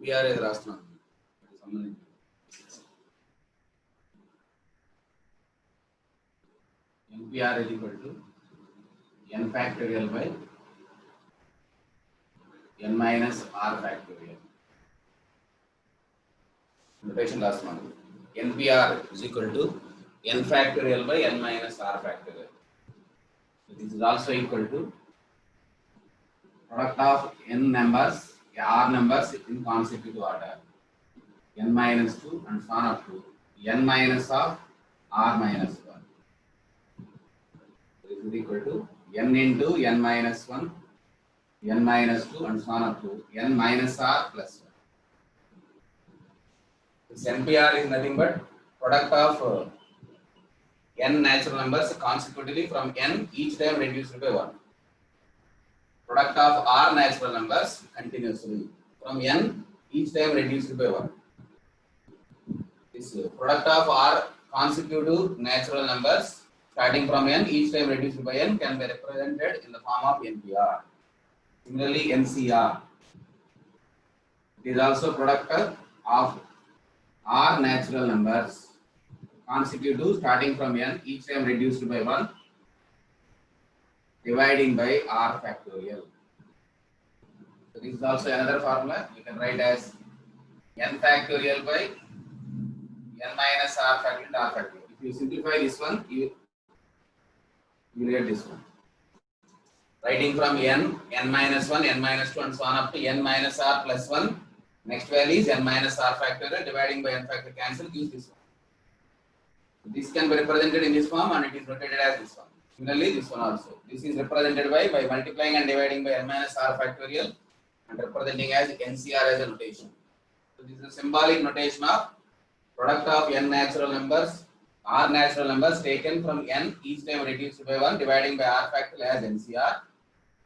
NPR is రాస్తున్నాను. NPR is equal to n factorial by n minus r factorial. Notation last one. NPR is equal to n factorial by n minus r factorial. So this is also equal to product of n numbers, r numbers in consecutive order, n minus 2 and so on up to n minus of r minus 1. This is equal to n into n minus 1, n minus 2 and so on up to n minus r plus 1. This NPR is nothing but product of n natural numbers consecutively from n each time reduced by 1. Product of r natural numbers continuously from n each time reduced by 1. This product of r consecutive natural numbers starting from n each time reduced by n can be represented in the form of NPR. Similarly, NCR. It is also product of r natural numbers consecutive starting from n each time reduced by 1 dividing by r factorial. So this is also another formula. You can write as n factorial by n minus r factorial r factorial. If you simplify this one, you get this one. Writing from n minus 1, n minus 2 and so on up to n minus r plus 1. Next value is n minus r factorial dividing by n factorial cancel gives this one. So this can be represented in this form and it is notated as this one. Similarly, this one also. This is represented by multiplying and dividing by n minus r factorial and representing as NCR as a notation. So this is a symbolic notation of product of n natural numbers, r natural numbers taken from n each time reduced by 1 dividing by r factorial as NCR.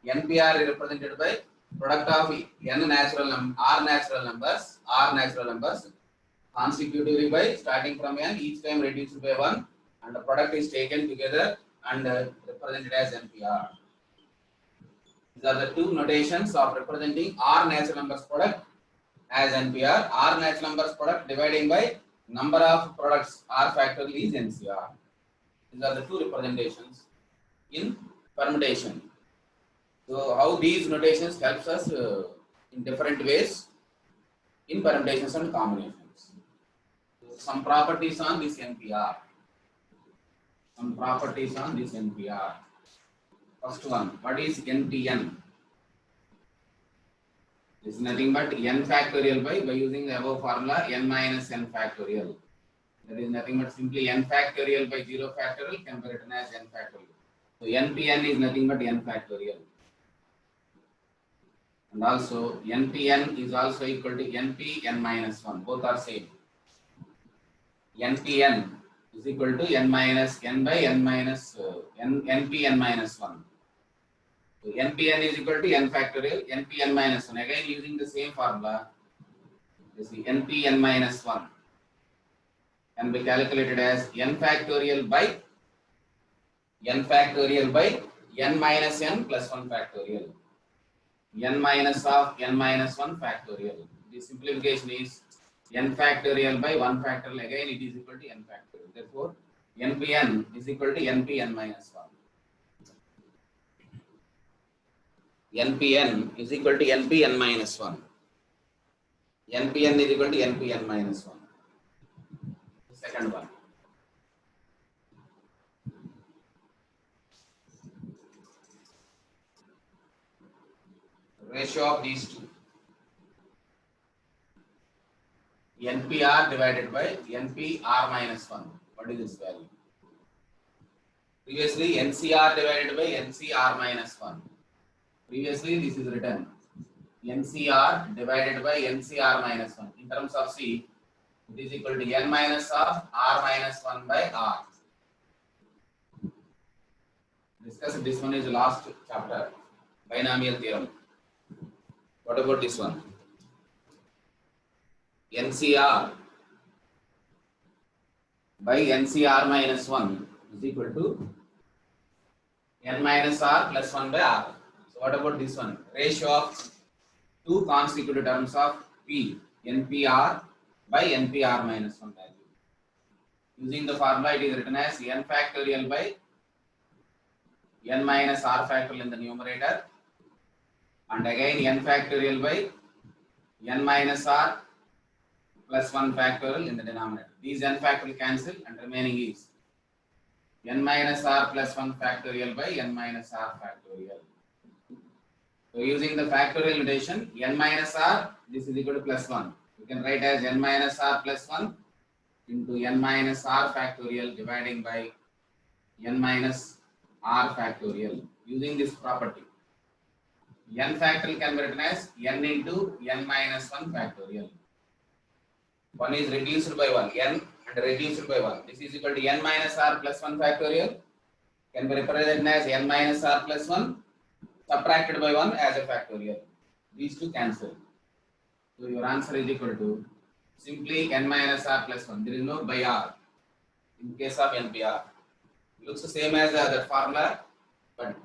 NPR is represented by product of n natural r natural numbers consecutively by starting from n each time reduced by 1 and the product is taken together and represented as NPR. These are the two notations of representing r natural numbers product as NPR. R natural numbers product dividing by number of products r factorial is NCR. These are the two representations in permutation. So how these notations helps us in different ways in permutations and combinations. So some properties on this NPR. First one, what is NPN? This is nothing but n factorial by using the above formula n minus n factorial. That is nothing but simply n factorial by 0 factorial can be written as n factorial. So NPN is nothing but n factorial. And also NPN is also equal to NPN minus 1. Both are same. NPN is equal to n minus n by n minus NPN minus 1. So NPN is equal to n factorial, NPN minus 1. Again using the same formula, this is NPN minus 1 can be calculated as n factorial by n minus n plus 1 factorial. N minus of n minus 1 factorial. The simplification is n factorial by 1 factorial. Again it is equal to n factorial. Therefore NPN is equal to NPN minus 1. NPN is equal to NPN minus 1. NPN is equal to NPN minus 1. The second one. Ratio of these two. NPR divided by NPR minus 1. What is this value? Previously NCR divided by NCR minus 1. Previously this is written NCR divided by NCR minus 1. In terms of C, it is equal to n minus of r minus 1 by r. Discuss this one is the last chapter, binomial theorem. What about this one? NCR by NCR minus 1 is equal to n minus r plus 1 by r. So what about this one? Ratio of two consecutive terms of P NPR by NPR minus 1 value. Using the formula, it is written as n factorial by n minus r factorial in the numerator, and again n factorial by n minus r plus 1 factorial in the denominator. These n factorial cancel and remaining is n minus r plus 1 factorial by n minus r factorial. So using the factorial notation, n minus r, this is equal to plus 1. You can write as n minus r plus 1 into n minus r factorial dividing by n minus r factorial. Using this property, n factorial can be written as n into n minus 1 factorial. 1 is reduced by 1, n and reduced by 1. This is equal to n minus r plus 1 factorial, can be represented as n minus r plus 1 subtracted by 1 as a factorial. These two cancel. So your answer is equal to simply n minus r plus 1. There is no by r in case of NPR. It looks the same as the other formula, but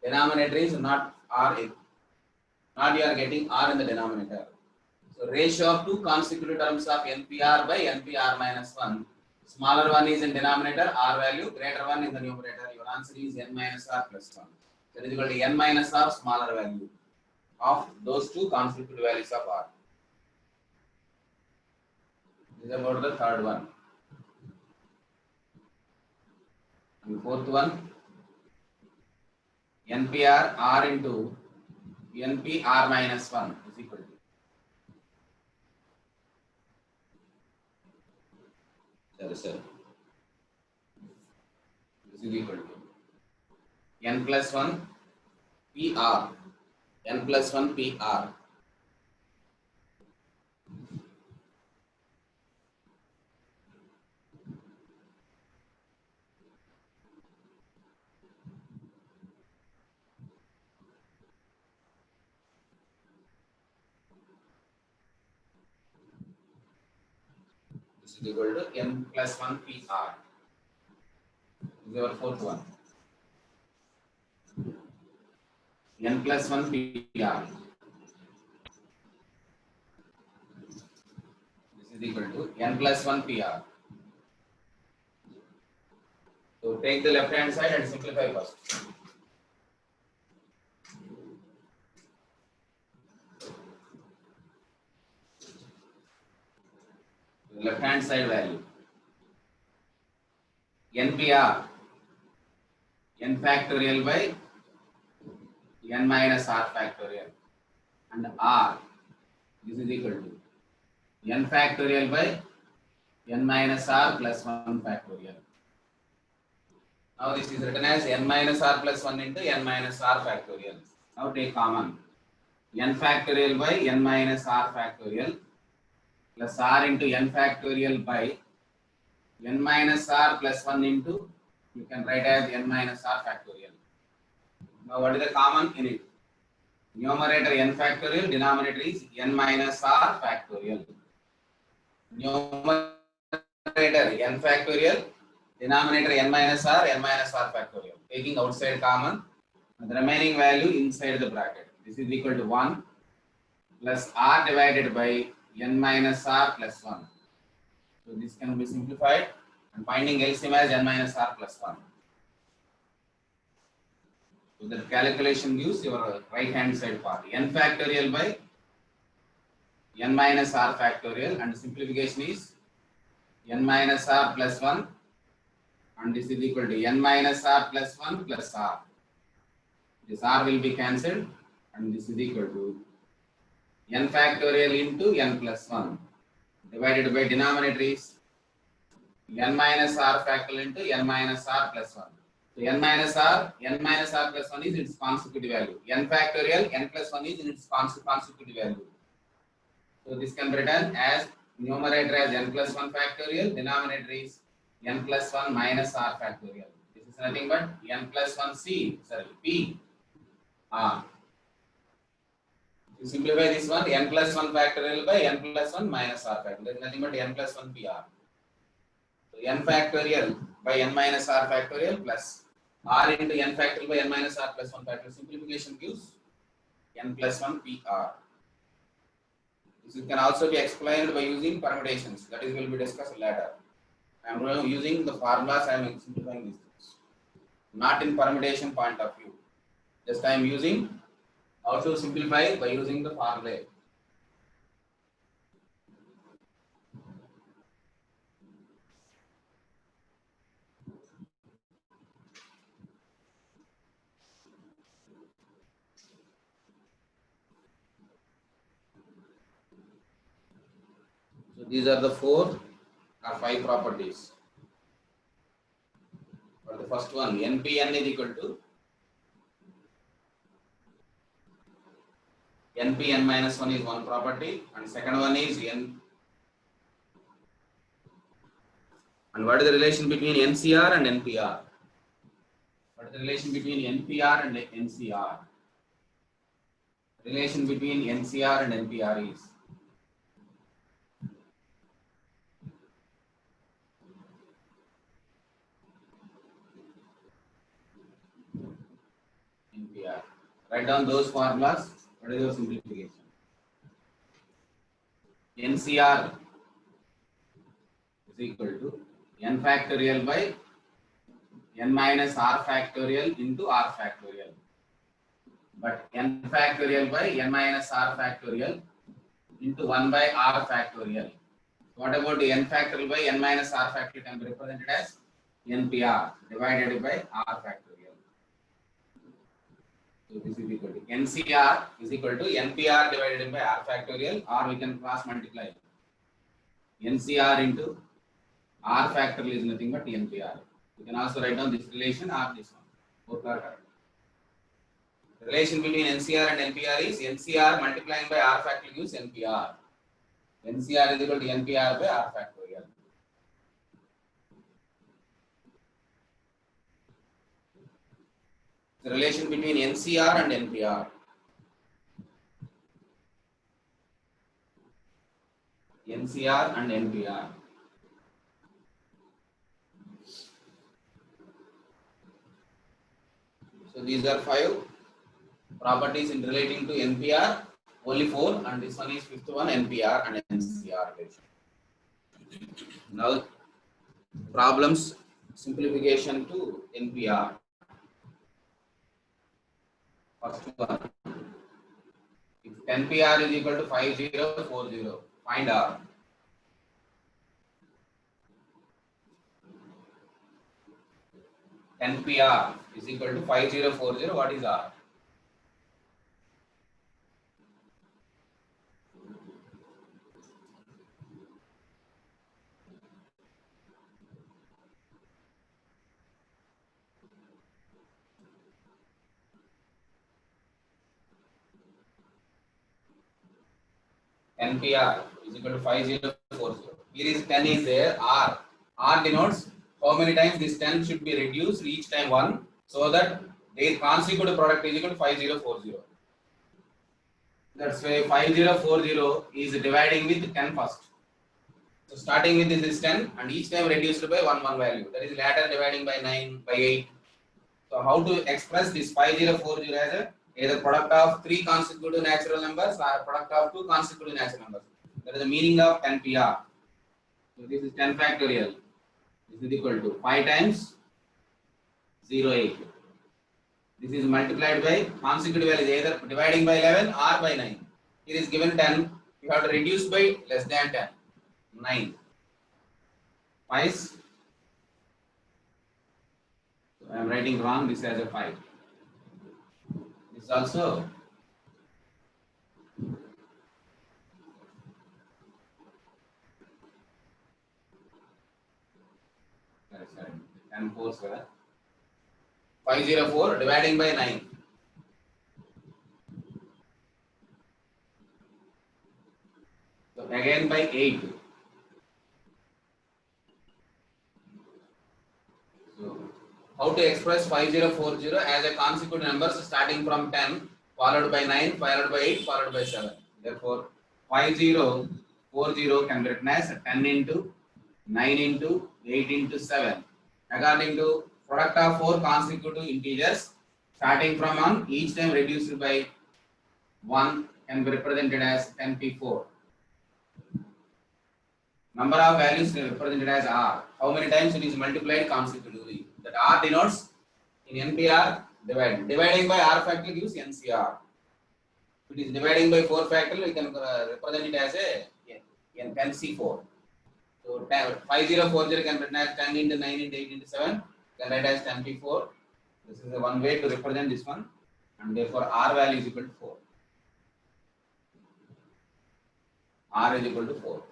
denominator is not r. Not you are getting r in the denominator. So ratio of two consecutive terms of NPR by NPR minus 1. Smaller one is in denominator, r value, greater one in the numerator. Your answer is n minus r plus 1. That is equal to n minus r smaller value of those two consecutive values of r. This is about the third one. And fourth one, NPR r into NPR minus 1 is equal to. This is equal to n plus 1 PR, n plus 1 PR. This is equal to n plus 1 PR. This is our fourth one. N plus 1 PR. This is equal to n plus 1 PR. So take the left hand side and simplify first. Left hand side value. NPR, n factorial by n minus r factorial, and r, this is equal to n factorial by n minus r plus 1 factorial. Now this is written as n minus r plus 1 into n minus r factorial. Now take common. N factorial by n minus r factorial plus r into n factorial by n minus r plus 1 into, you can write as n minus r factorial. Now what is the common in it? Numerator n factorial, denominator is n minus r factorial. Numerator n factorial, denominator n minus r factorial. Taking outside common, the remaining value inside the bracket. This is equal to 1 plus r divided by n minus r plus 1. So this can be simplified and finding LCM as n minus r plus 1. So the calculation gives your right hand side part. N factorial by n minus r factorial, and simplification is n minus r plus 1, and this is equal to n minus r plus 1 plus r. This r will be cancelled, and this is equal to n factorial into n plus 1 divided by denominator is n minus r factorial into n minus r plus 1. So n minus r plus 1 is its consecutive value. N factorial, n plus 1 is in its consecutive value. So this can be written as numerator as n plus 1 factorial, denominator is n plus 1 minus r factorial. This is nothing but n plus 1 p r. To simplify this one, n plus 1 factorial by n plus 1 minus r factorial. There is nothing but n plus 1 pr. So n factorial by n minus r factorial plus r into n factorial by n minus r plus 1 factorial. Simplification gives n plus 1 pr. This can also be explained by using permutations. That is will be discussed later. I am using the formulas. I am simplifying these things, not in permutation point of view. Just I am using how to simplify by using the formula. So these are the 4 or 5 properties. For the first one, NPN is equal to NPN minus 1 is one property, and second one is N. And what is the relation between NCR and NPR? What is the relation between NPR and NCR? Relation between NCR and NPR is NPR. Write down those formulas. What is your simplification? NCR is equal to n factorial by n minus r factorial into r factorial. But n factorial by n minus r factorial into 1 by r factorial. What about n factorial by n minus r factorial can be represented as NPR divided by r factorial. So this is equal to NCR is equal to NPR divided by r factorial, or we can cross multiply. NCR into r factorial is nothing but NPR. You can also write down this relation or this one. Both are correct. The relation between NCR and NPR is NCR multiplying by r factorial gives NPR. NCR is equal to NPR by r factorial. The relation between NCR and NPR. NCR and NPR. So these are 5 properties in relating to NPR. Only 4, and this one is 5th one, NPR and NCR relation. Now problems simplification to NPR. First one, if NPR is equal to 5040, find R. NPR is equal to 5040, what is R? NPR is equal to 5040. Here is 10 is there, R. R denotes how many times this 10 should be reduced, each time 1, so that their consecutive product is equal to 5040. That's why 5040 is dividing with 10 first. So starting with this is 10 and each time reduced by 1 value. That is later dividing by 9, by 8. So how to express this 5040 as a either product of 3 consecutive natural numbers or product of 2 consecutive natural numbers. That is the meaning of NPR. So this is 10 factorial. This is equal to 5 times 0.8. This is multiplied by consecutive value either dividing by 11 or by 9. Here is given 10. You have to reduce by less than 10. 9. 5. So I am writing wrong. This as a 5. This also sorry, 10 4 504 dividing by 9. So again by 8. So how to express 5040 as a consecutive numbers starting from 10 followed by 9 followed by 8 followed by 7. Therefore 5040 can be written as 10 into 9 into 8 into 7. According to product of 4 consecutive integers starting from 1 each time reduced by 1 can be represented as 10p4. Number of values represented as R. How many times it is multiplied consecutively? That R denotes in NPR divide. Dividing by R factorial gives NCR. If it is dividing by 4 factorial, we can represent it as a NC4. So 5040 can be written as 10 into 9 into 8 into 7. Can write as 10p4. This is the one way to represent this one, and therefore R value is equal to 4. R is equal to 4.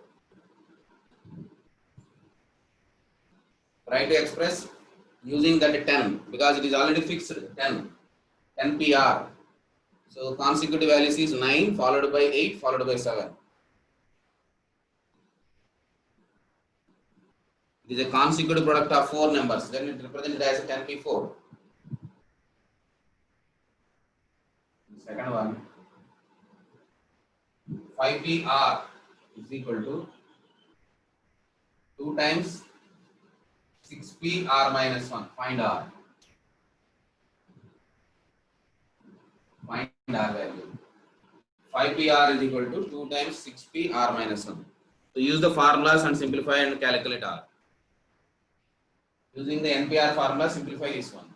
Try to express using that 10 because it is already fixed 10 PR. So consecutive values is 9 followed by 8 followed by 7. It is a consecutive product of 4 numbers. Then it represented as a 10p4. The second one, 5PR is equal to 2 times 6p R minus 1. Find R. Find R value. 5PR is equal to 2 times 6p R minus 1. So use the formulas and simplify and calculate R. Using the NPR formula, simplify this one.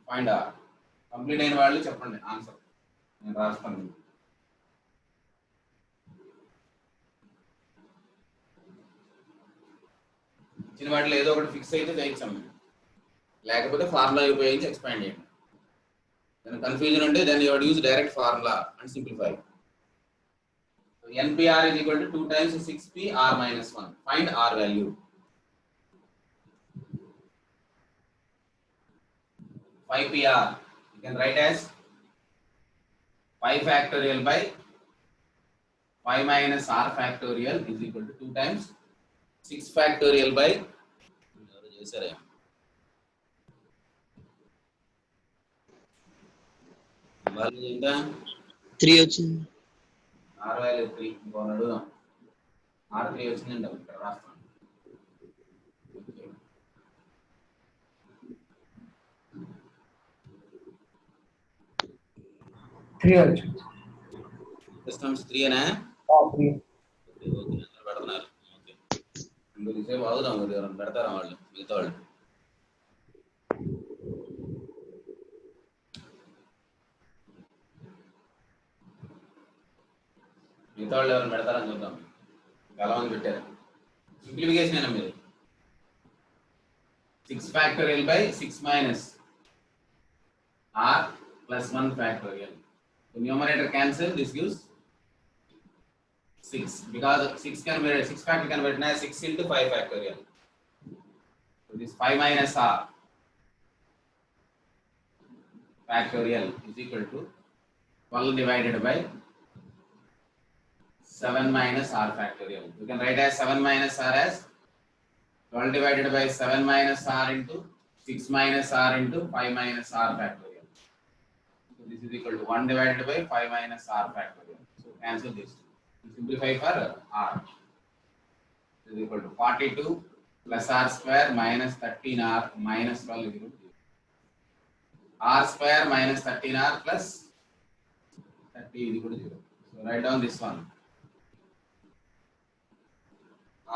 Find R. Complete అయిన వాళ్ళు చెప్పండి answer. నేను రాస్తాను. ఇచ్చిన వాటిలో ఏదో ఒకటి fix అయితే చేయించాం. లేకపోతే ఫార్ములా ఉపయోగించి ఎక్స్పాండ్ చేయండి. Then confusion unte, then you have to use direct formula and simplify. So NPR is equal to 2 times 6p R minus 1. Find R value. 5PR you can write as 5 factorial by 5 minus R factorial is equal to 2 times 6 factorial by 3 వచ్చింది. R value 3 ఇంకొకటి అడుగుదాం. R 3 వచ్చిందండి ఇక్కడ రాస్తాను. 3 వచ్చింది. Systems 3 అనే 3 okay పెడుతున్నారు. Okay ఇందులో సేపు అవుదాం ఎవరైనా పెడతారా వాళ్ళు మిగతా వాళ్ళు. మిగతా వాళ్ళు ఎవరైనా పెడతారని చూద్దాం. చాలా మంది పెట్టారు. సింప్లిఫికేషన్ అయినా మీరు 6 factorial by 6 minus R plus 1 factorial. The numerator cancel, this gives 6 because 6 factor can be written as 6 into 5 factorial. So this 5 minus R factorial is equal to 12 divided by 7 minus R factorial. You can write as 7 minus R as 12 divided by 7 minus R into 6 minus R into 5 minus R factorial. So this is equal to 1 divided by 5 minus R factorial. So cancel this. Simplify for R. This is equal to 42 plus R square minus 13R minus 12 is equal to 0. R square minus 13R plus 30 is equal to 0. So write down this one.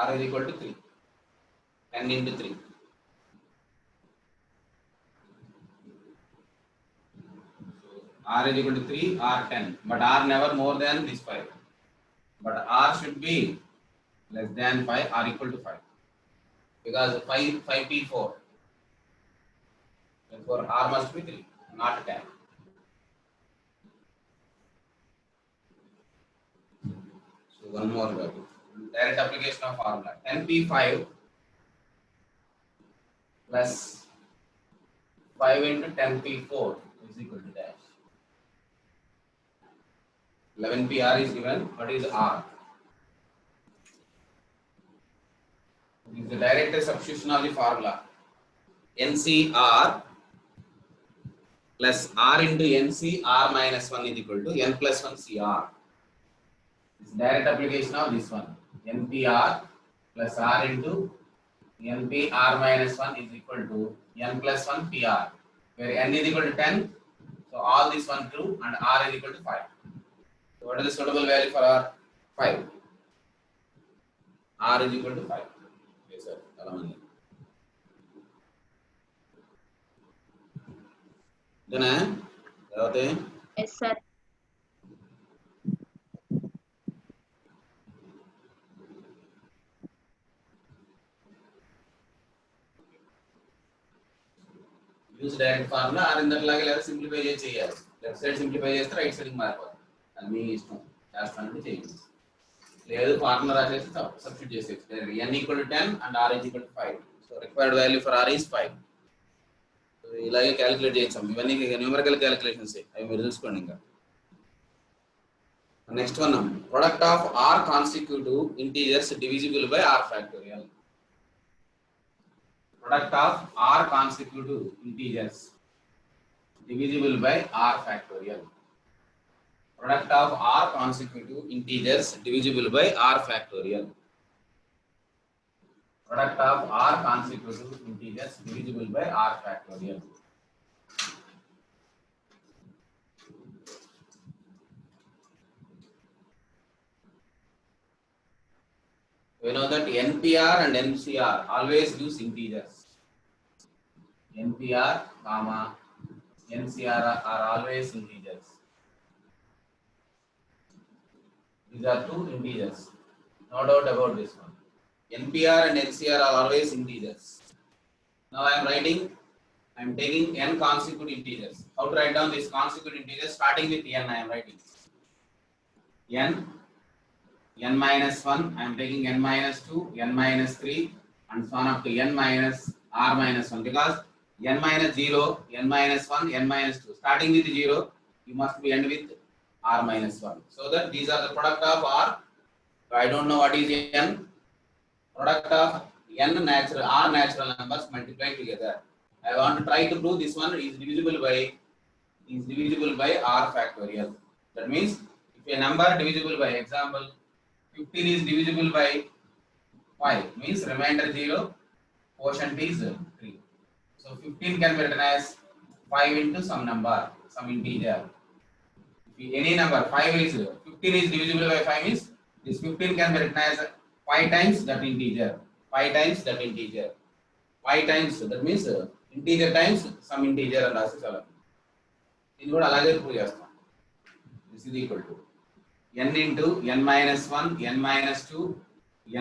R is equal to 3. 10 into 3. So R is equal to 3, R 10. But R never more than this 5. But R should be less than 5 or equal to 5. Because 5p4. Therefore R must be 3, not 10. So one more value. Direct application of formula. 10p5 plus 5 into 10p4 is equal to dash. 11pr is given. What is R? This is the direct substitution of the formula. NCR plus R into NCR minus 1 is equal to N plus 1 CR. This is direct application of this one. NPR plus R into NPR minus 1 is equal to N plus 1 PR, where N is equal to 10. So all this one true and R is equal to 5. So what is the suitable value for R? 5. r is equal to 5. Yes sir, అలా ఉంది. ఇదేనా తర్వాత Yes, sir. Use direct formula or ఇందట్లాగే లేదా simplify చేసి చేయాలి. Left side simplify చేస్తే right side మారిపోతుంది. అది మీ ఇష్టం, చేస్తానంటే చేయండి. లేదు ఫార్ములా రాసేసి సబ్స్టిట్యూట్ చేసేసి n equal to 10 and r is equal to 5. So required value for r is 5. So ఇలాగే క్యాలిక్యులేట్ చేయించాం. ఇవన్నీ న్యూమరికల్ క్యాలిక్యులేషన్స్ అవి మీరు చూసుకోండి. ఇంకా next one, product of r consecutive integers divisible by r factorial. Product of r consecutive integers divisible by r factorial. Product of r consecutive integers divisible by r factorial. Product of r consecutive integers divisible by r factorial. We know that NPR and NCR always use integers. NPR, comma, NCR are always integers. These are two integers. No doubt about this one. NPR and NCR are always integers. Now I am writing, I am taking n consecutive integers. How to write down these consecutive integers? Starting with n, I am writing n minus 1, I am taking n minus 2, n minus 3, and so on up to n minus r minus 1, because n minus 0, n minus 1, n minus 2. Starting with 0, you must be end with r minus 1. So that these are the product of r. So I don't know what is n. Product of n natural, r natural numbers multiplied together. I want to try to prove this one is divisible by r factorial. That means if a number divisible by, example, 15 is divisible by 5, means remainder 0, quotient is 3. So 15 can be written as 5 into some number, some integer. If any number 5 is 15 is divisible by 5 means this 15 can be written as 5 times that integer. 5 times that integer. 5 times that means integer times some integer and రాసేసాలి. ఇది కూడా అలాగే prove చేస్తాం. This is equal to n into n minus 1, n minus 2,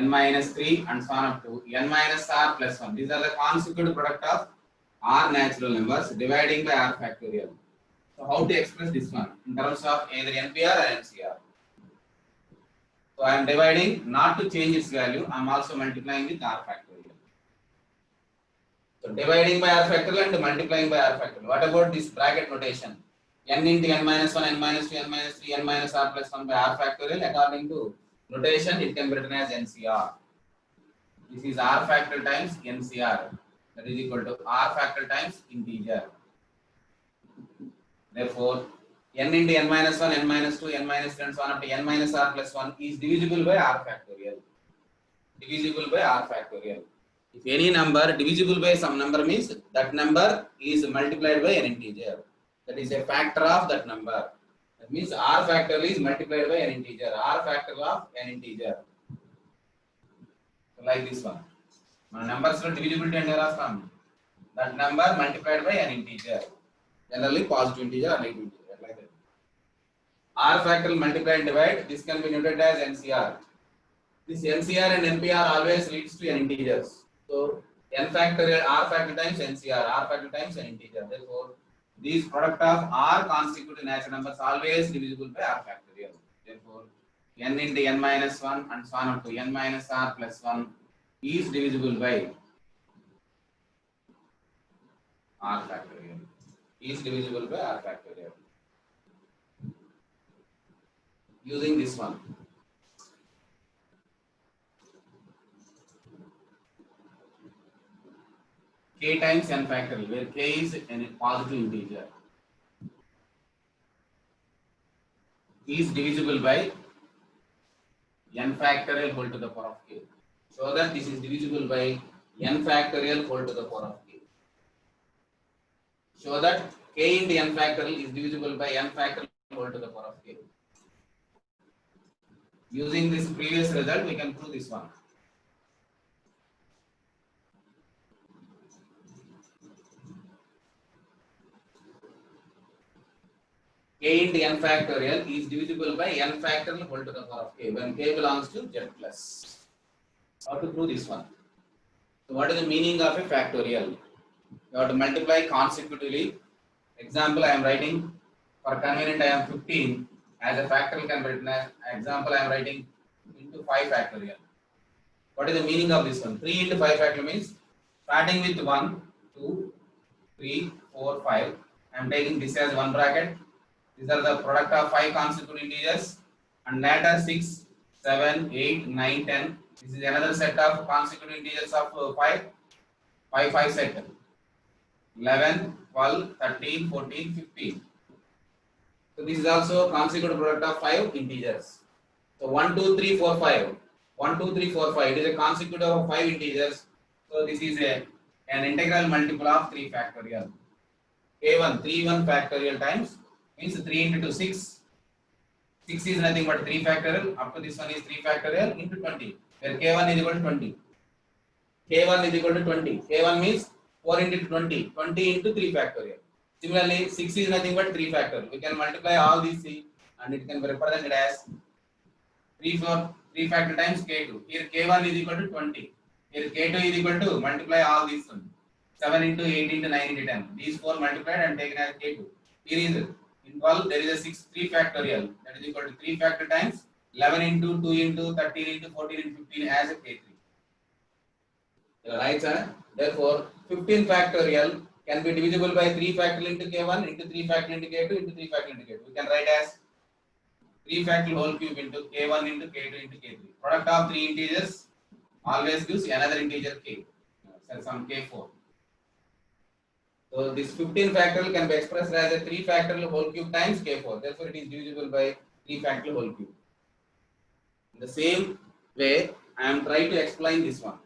n minus 3 and so on up to n minus r plus 1. These are the consecutive product of r natural numbers dividing by r factorial. So how to express this one in terms of either NPR or NCR? So I am dividing not to change its value. I am also multiplying with r factorial. So dividing by r factorial and multiplying by r factorial. What about this bracket notation? N into n minus 1, n minus 2, n minus 3, n minus r plus 1 by r factorial. According to notation, it can be written as NCR. This is r factorial times NCR. That is equal to r factorial times integer. Therefore, n into n minus 1, n minus 2, n minus 3 and so on up to n minus r plus 1 is divisible by r factorial. Divisible by r factorial. If any number divisible by some number means that number is multiplied by an integer. That is a factor of that number. That means r factorial is multiplied by an integer. R factorial of an integer. So like this one. My numbers are divisibility and errors from that number multiplied by an integer. Generally positive integer or negative integer. Like that. R factorial multiply and divide. This can be noted as NCR. This NCR and NPR always leads to an integers. So n factorial r factorial times NCR, r factorial times an integer. Therefore, these product of r consecutive natural numbers always divisible by r factorial. Therefore, n into n minus 1 and so on up to n minus r plus 1 is divisible by r factorial. Is divisible by r factorial. Using this one. K times n factorial, where k is a positive integer, is divisible by n factorial whole to the power of k. So that this is divisible by n factorial whole to the power of k. So that k into n factorial is divisible by n factorial whole to the power of k. Using this previous result, we can prove this one. k into n factorial is divisible by n factorial whole to the power of k when k belongs to z plus. How to prove this one? So what is the meaning of a factorial? You have to multiply consecutively. Example I am writing, for convenient I am 15 as a factorial can be written as example I am writing into 5 factorial. What is the meaning of this one? 3 into 5 factorial means starting with 1, 2, 3, 4, 5. I am taking this as one bracket. These are the product of 5 consecutive integers and later 6, 7, 8, 9, 10. This is another set of consecutive integers of 5 set. 11, 12, 13, 14, 15. So this is also consecutive product of 5 integers. So 1, 2, 3, 4, 5. 1, 2, 3, 4, 5. It is a consecutive of 5 integers. So this is an integral multiple of 3 factorial. K1, 3, 1 factorial times means 3 into 2, 6. 6 is nothing but 3 factorial. Up to this one is 3 factorial into 20. Where K1 is equal to 20. K1 is equal to 20. K1 means 4 into 20. 20 into 3 factorial. Similarly, 6 is nothing but 3 factorial. We can multiply all these three and it can be represented as 3 factorial times K2. Here K1 is equal to 20. Here K2 is equal to multiply all these ones. 7 into 8 into 9 into 10. These 4 multiplied and taken as K2. Here is in 12 there is a 6 3 factorial that is equal to 3 factor times 11 into 2 into 13 into 14 into 15 as a K3. Right, sir? Therefore, 15 factorial can be divisible by 3 factorial into K1 into 3 factorial into K2 into 3 factorial into K2. We can write as 3 factorial whole cube into K1 into K2 into K3. Product of 3 integers always gives another integer K. Some K4. So this 15 factorial can be expressed as a 3 factorial whole cube times K4. Therefore, it is divisible by 3 factorial whole cube. In the same way, I am trying to explain this one.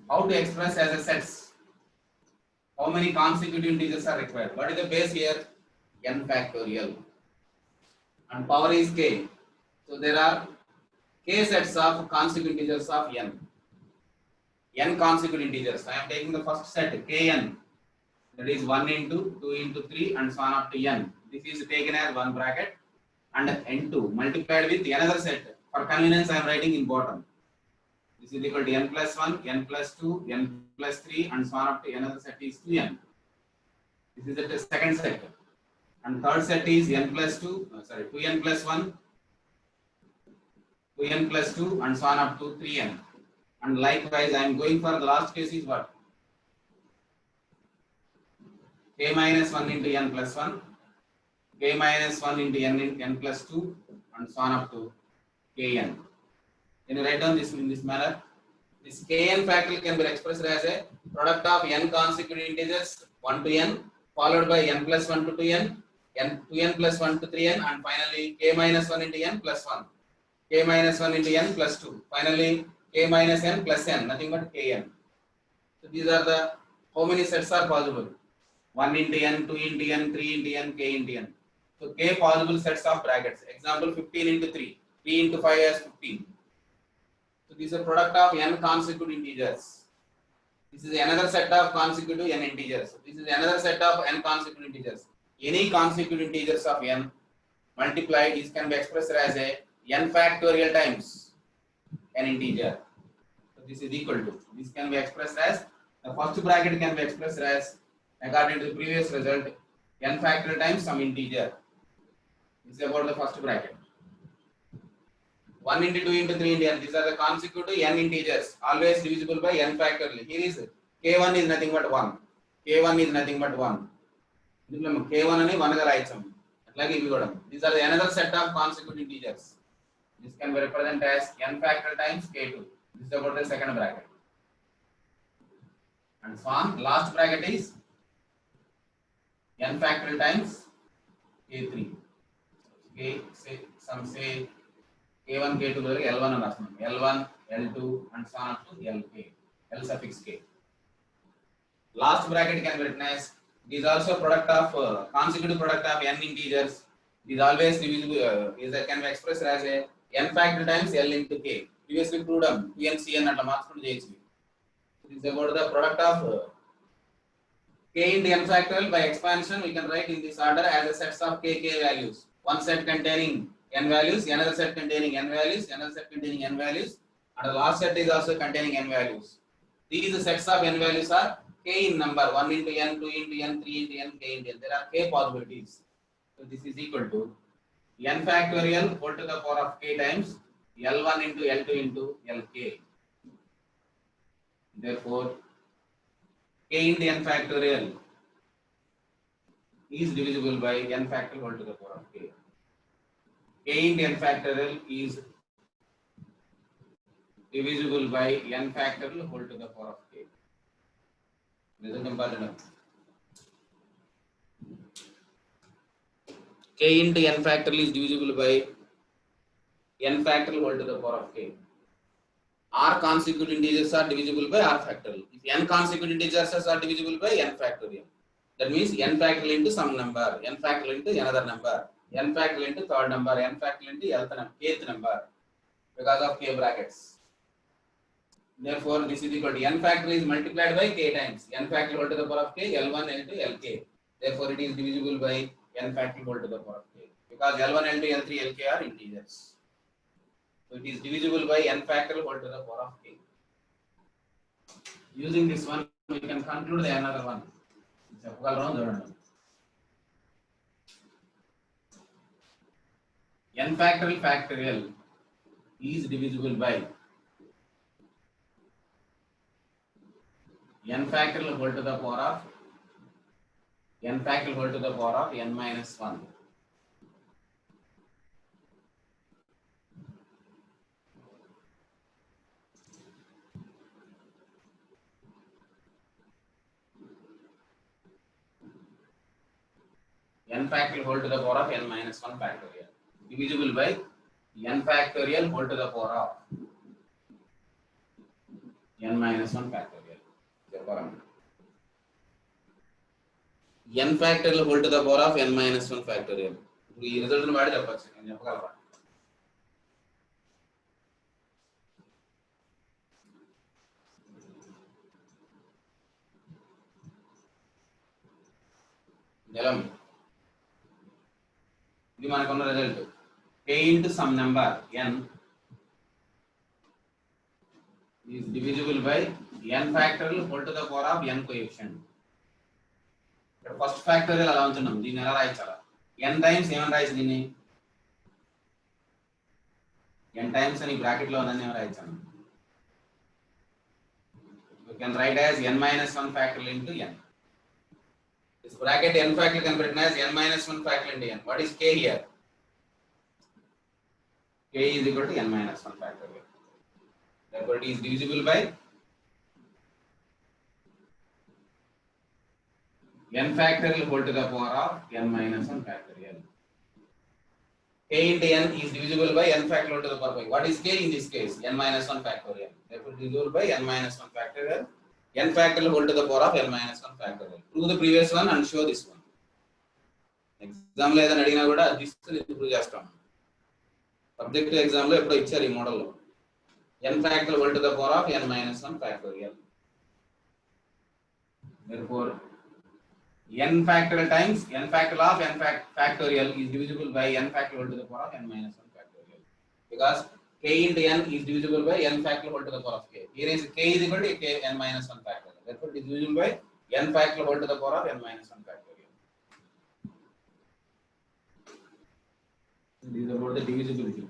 How to express as a sets? How many consecutive integers are required? What is the base here? N factorial. And power is K. So there are K sets of consecutive integers of N. N consecutive integers. I am taking the first set Kn. That is 1 into 2 into 3 and so on up to N. This is taken as one bracket and N2 multiplied with another set. For convenience, I am writing in bottom. This is equal to N plus 1, N plus 2, N plus 3 and so on up to another set is 2N. This is the second set. And third set is N plus 2N plus 1, 2N plus 2 and so on up to 3N. And likewise, I am going for the last case is what? K minus 1 into N plus 1, K minus 1 into N plus 2 and so on up to Kn. Can you write down this in this manner? This Kn factorial can be expressed as a product of N consecutive integers 1 to N followed by N plus 1 to 2N, N 2N plus 1 to 3N and finally K minus 1 into N plus 1, K minus 1 into N plus 2. Finally, K minus N plus N, nothing but Kn. So these are the, how many sets are possible? 1 into N, 2 into N, 3 into N, K into N. So K possible sets of brackets. Example 15 into 3, 3 into 5 as 15. So this is a product of N consecutive integers. This is another set of consecutive N integers. This is another set of N consecutive integers. Any consecutive integers of N multiplied, this can be expressed as a N factorial times an integer. So this is equal to, this can be expressed as, the first bracket can be expressed as, according to the previous result, N factorial times some integer. This is about the first bracket. 1 into 2 into 3 into N, these are the consecutive N integers, always divisible by N factorial. Here is K1 is nothing but 1. K1 is nothing but 1. K1 ani 1 ga raicham. Atlage ivi kuda. These are the another set of consecutive integers. This can be represented as N factorial times K2. This is about the second bracket. And so on. Last bracket is N factorial times K3. K, say, some say K1, K2, L1 and L1, L2 and so on up to Lk, L suffix K. Last bracket can be written as, it is also product of consecutive product of N integers. It is always divisible, can be expressed as a N factorial times L into K. Previously proved PNCN at the marks from JHP. This is about the product of k into n factorial by expansion we can write in this order as a sets of k values. One set containing n values, another set containing n values, another set containing n values, and the last set is also containing n values. These sets of n values are k in number, 1 into n, 2 into n, 3 into n, k into n. There are k possibilities. So this is equal to n factorial whole to the power of k times L1 into L2 into Lk. Therefore, k into n factorial is divisible by n factorial whole to the power of k. K into n factorial is divisible by n factorial whole to the power of k. This is important. K into n factorial is divisible by n factorial whole to the power of k. R consecutive integers are divisible by r factorial. If n consecutive integers are divisible by n factorial, that means n factorial into some number, n factorial into another number, n factorial into third number, n factorial into kth number, because of k brackets. Therefore, this is equal to n factorial is multiplied by k times n factorial whole to the power of k, L1 into Lk. Therefore, it is divisible by n factorial whole to the power of k, because L1, L2, L3, Lk are integers. So it is divisible by n factorial whole to the power of k. Using this one, we can conclude the another one. N factorial is divisible by n factorial whole to the power of n factorial whole to the power of n minus 1. N factorial whole to the power of n minus 1 factorial divisible by n factorial whole to the power of n minus 1 factorial. N factorial whole to the power of n minus 1 factorial. ఈ result ని వాడి చెప్పొచ్చు, నేను చెప్పగలరా? జలం ఇది మనకున్న result k into some number n is divisible by n factorial whole to the power of n coefficient. ఇక్కడ ఫస్ట్ ఫ్యాక్టోరియల్ అలా ఉంచున్నాం, దీన్ని ఎలా రాయించాలా? n టైమ్స్ ఏమని రాయచ్చు దీన్ని? n టైమ్స్ అని బ్రాకెట్ లో ఉందని ఏమని రాయించాను? You can write as n minus 1 factorial into n. This bracket n factorial can be written as n minus 1 factorial into n. What is k here? K is equal to n minus 1 factorial. Therefore, it is divisible by n factorial whole to the power of n minus 1 factorial. K into n is divisible by n factorial whole to the power of. What is k in this case? N minus 1 factorial. Therefore, divisible by n minus 1 factorial. N factorial whole to the power of n minus 1 factorial. Prove the previous one and show this one. Exam లో ఏదైనా అడిగినా కూడా తీసుకుని prove చేస్తాం. Subject exam లో ఎప్పుడో ఇచ్చారు ఈ మోడల్ లో. n factorial whole to the power of n minus 1 factorial. Therefore, n factorial times n factorial of n factorial is divisible by n factorial whole to the power of n minus 1 factorial. Because k into n is divisible by n factorial whole to the power of k. Here is k is equal to k n minus 1 factorial. Therefore, it is divisible by n factorial whole to the power of n minus 1 factorial. This is about the divisibility.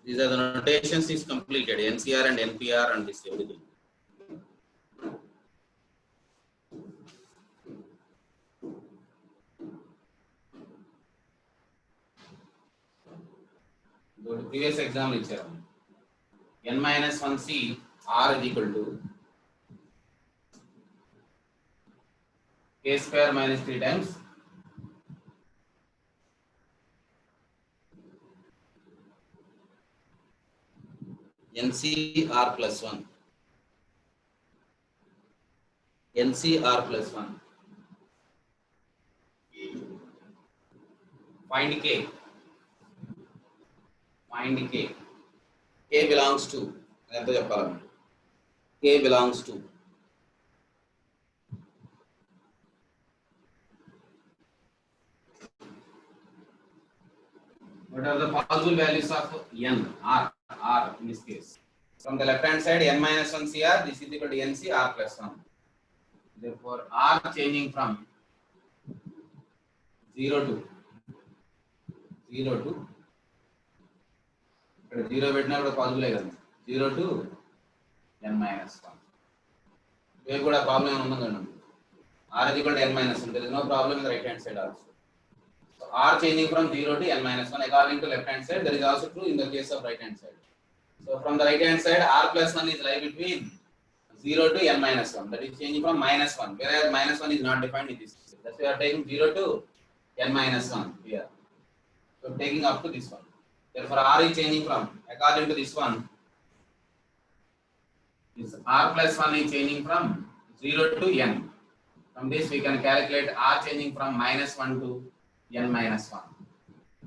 These are the notations is completed, NCR and NPR and this everything. Go to previous exam lecture. N minus 1C R is equal to k square minus 3 times NCR plus 1. NCR plus 1. find k. Find k. K belongs to ఎంత చెప్పాలి? K belongs to what are the possible values of n? R in this case. From the left hand side, n minus 1 cr, this is equal to nc r plus 1. Therefore, r changing from 0 to ఇక్కడ 0 పెట్టినా కూడా possible కదా, 0 to n minus 1. ఇవి కూడా problem ఏమైనా ఉందండి? r is equal to n minus 1. There is no problem in the right hand side also. So r changing from 0 to n minus 1 according to left hand side. That is also true in the case of right hand side. So from the right hand side, r plus 1 is lie between 0 to n minus 1. That is changing from minus 1. Whereas minus 1 is not defined in this case. That's why we are taking 0 to n minus 1 here. So taking up to this one. Therefore, r is changing from, according to this one, this r plus 1 is changing from 0 to n. From this we can calculate r changing from minus 1 to n minus 1.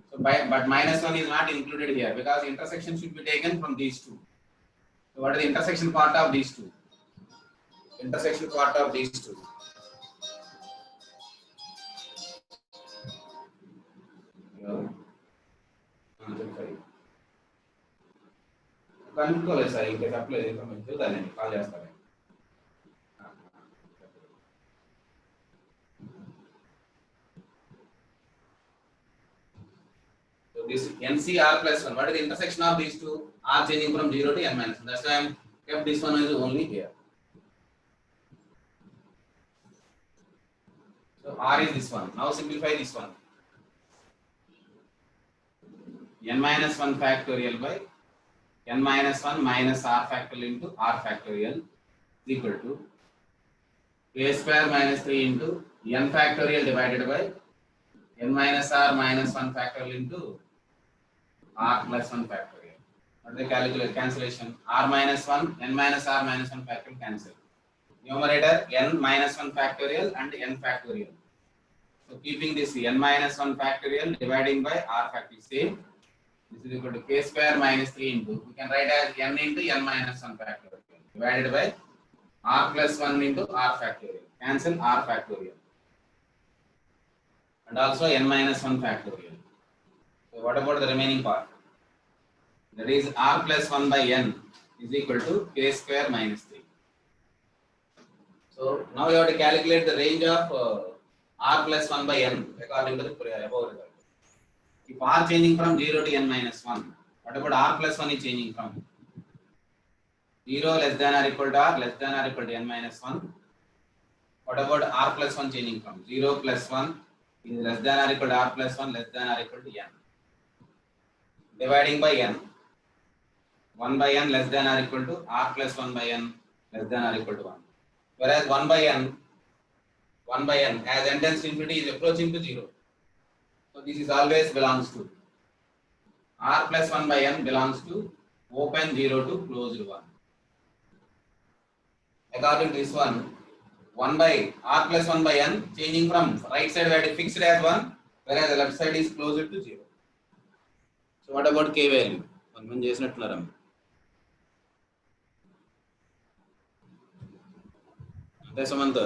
So but minus 1 is not included here because intersection should be taken from these two. So what is the intersection part of these two? Intersection part of these two. కనుక్కోలేదు sir, ఇంకా చెప్పలేదు, ఇంకా మేము చూద్దాం, call చేస్తాను. So this NCR plus 1, what is the intersection of these two? R changing from 0 to n minus 1. That's why I am kept this one is only here. So R is this one. Now simplify this one. N minus 1 factorial by n minus 1 minus r factorial into r factorial is equal to a square minus 3 into n factorial divided by n minus r minus 1 factorial into r plus 1 factorial. What is the calculate cancellation? R minus 1, n minus r minus 1 factorial cancel. Numerator n minus 1 factorial and n factorial. So keeping this n minus 1 factorial dividing by r factorial same. This is equal to k square minus 3 into, we can write as n into n minus 1 factorial divided by r plus 1 into r factorial. Cancel r factorial. And also n minus 1 factorial. So what about the remaining part? That is r plus 1 by n is equal to k square minus 3. So now you have to calculate the range of r plus 1 by n according to the above result. If r changing from 0 to n minus 1, what about r plus 1 is changing from 0 less than or equal to r less than or equal to n minus 1. What about r plus 1 changing from 0 plus 1 is less than or equal to r plus 1 less than or equal to n. Dividing by n. 1 by n less than or equal to r plus 1 by n less than or equal to 1. Whereas 1 by n as n tends to infinity is approaching to 0. So this is always belongs to r plus 1 by n belongs to open 0 to closed 1. According to this one, 1 by r plus 1 by n changing from right side where it is fixed as 1, whereas the left side is closer to 0. So what about k value? మనం చేసినట్లున్నారా? అంటే సుమంత్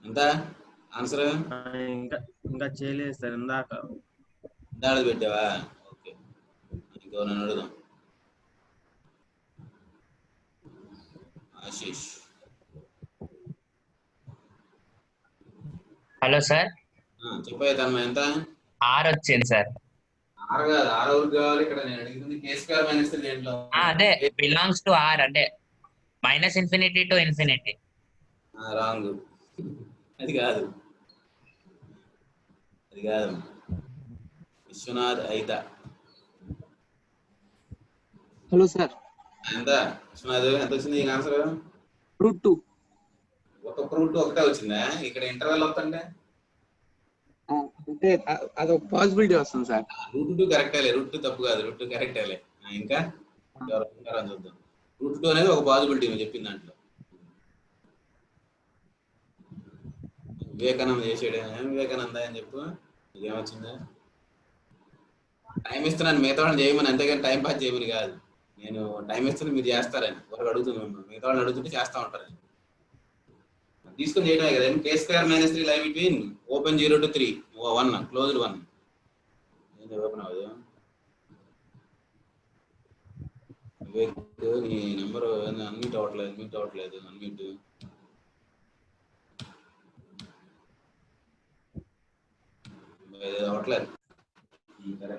ఎంత answer ఇంకా చేయలేదు sir. ఇందాక పెట్టావా? Okay, ఇంకో నన్ను అడుగుదాం. ఆశీష్. హలో సార్, చెప్పాయి తను ఎంత? ఆర్ వచ్చింది సార్. ఆర్ కాదు, ఆర్ ఎవరికి కావాలి? ఇక్కడ నేను అడుగుతుంది కే స్క్వేర్ మైనస్ దేంట్లో? అదే బిలాంగ్స్ టు ఆర్, అంటే minus infinity to infinity. Wrong, అది కాదు. విశ్వనాథ్ అయితా. హలో సార్, ఎంత విశ్వనాథ్ ఎంత వచ్చింది ఆన్సర్? √2. ఒక √2 ఒకటే వచ్చిందా? ఇక్కడ ఇంటర్వెల్ వస్తుంటే అంటే అదొక పాసిబిలిటీ వస్తుంది సార్. √2 కరెక్టేలే, √2 తప్పు కాదు, √2 కరెక్టేలే. ఇంకా చూద్దాం. √2 అనేది ఒక పాసిబిలిటీ నువ్వు చెప్పిన దాంట్లో. వివేకానంద చేసాడు. వివేకానంద అని చెప్పు, ఏమొచ్చిందా? టైం ఇస్తున్నాను మిగతా వాళ్ళని చేయమని, అంతేగాని టైం పాస్ చేయమని కాదు. నేను టైం ఇస్తున్నా మీరు చేస్తారని ఒకరు అడుగుతున్నాను, మిగతా వాళ్ళని అడుగుతుంటే చేస్తా ఉంటారని తీసుకొని చేయడమే కదా. k² - 3 లై బిట్వీన్ ఓపెన్ 0 to 3 1 క్లోజ్డ్ 1 ఏంటి ఓపెన్ అవ్వదు. వివేక్ నీ నెంబర్ అన్మ్యూట్ అవ్వట్లేదు అన్మ్యూట్. అవ్వట్లేదు. సరే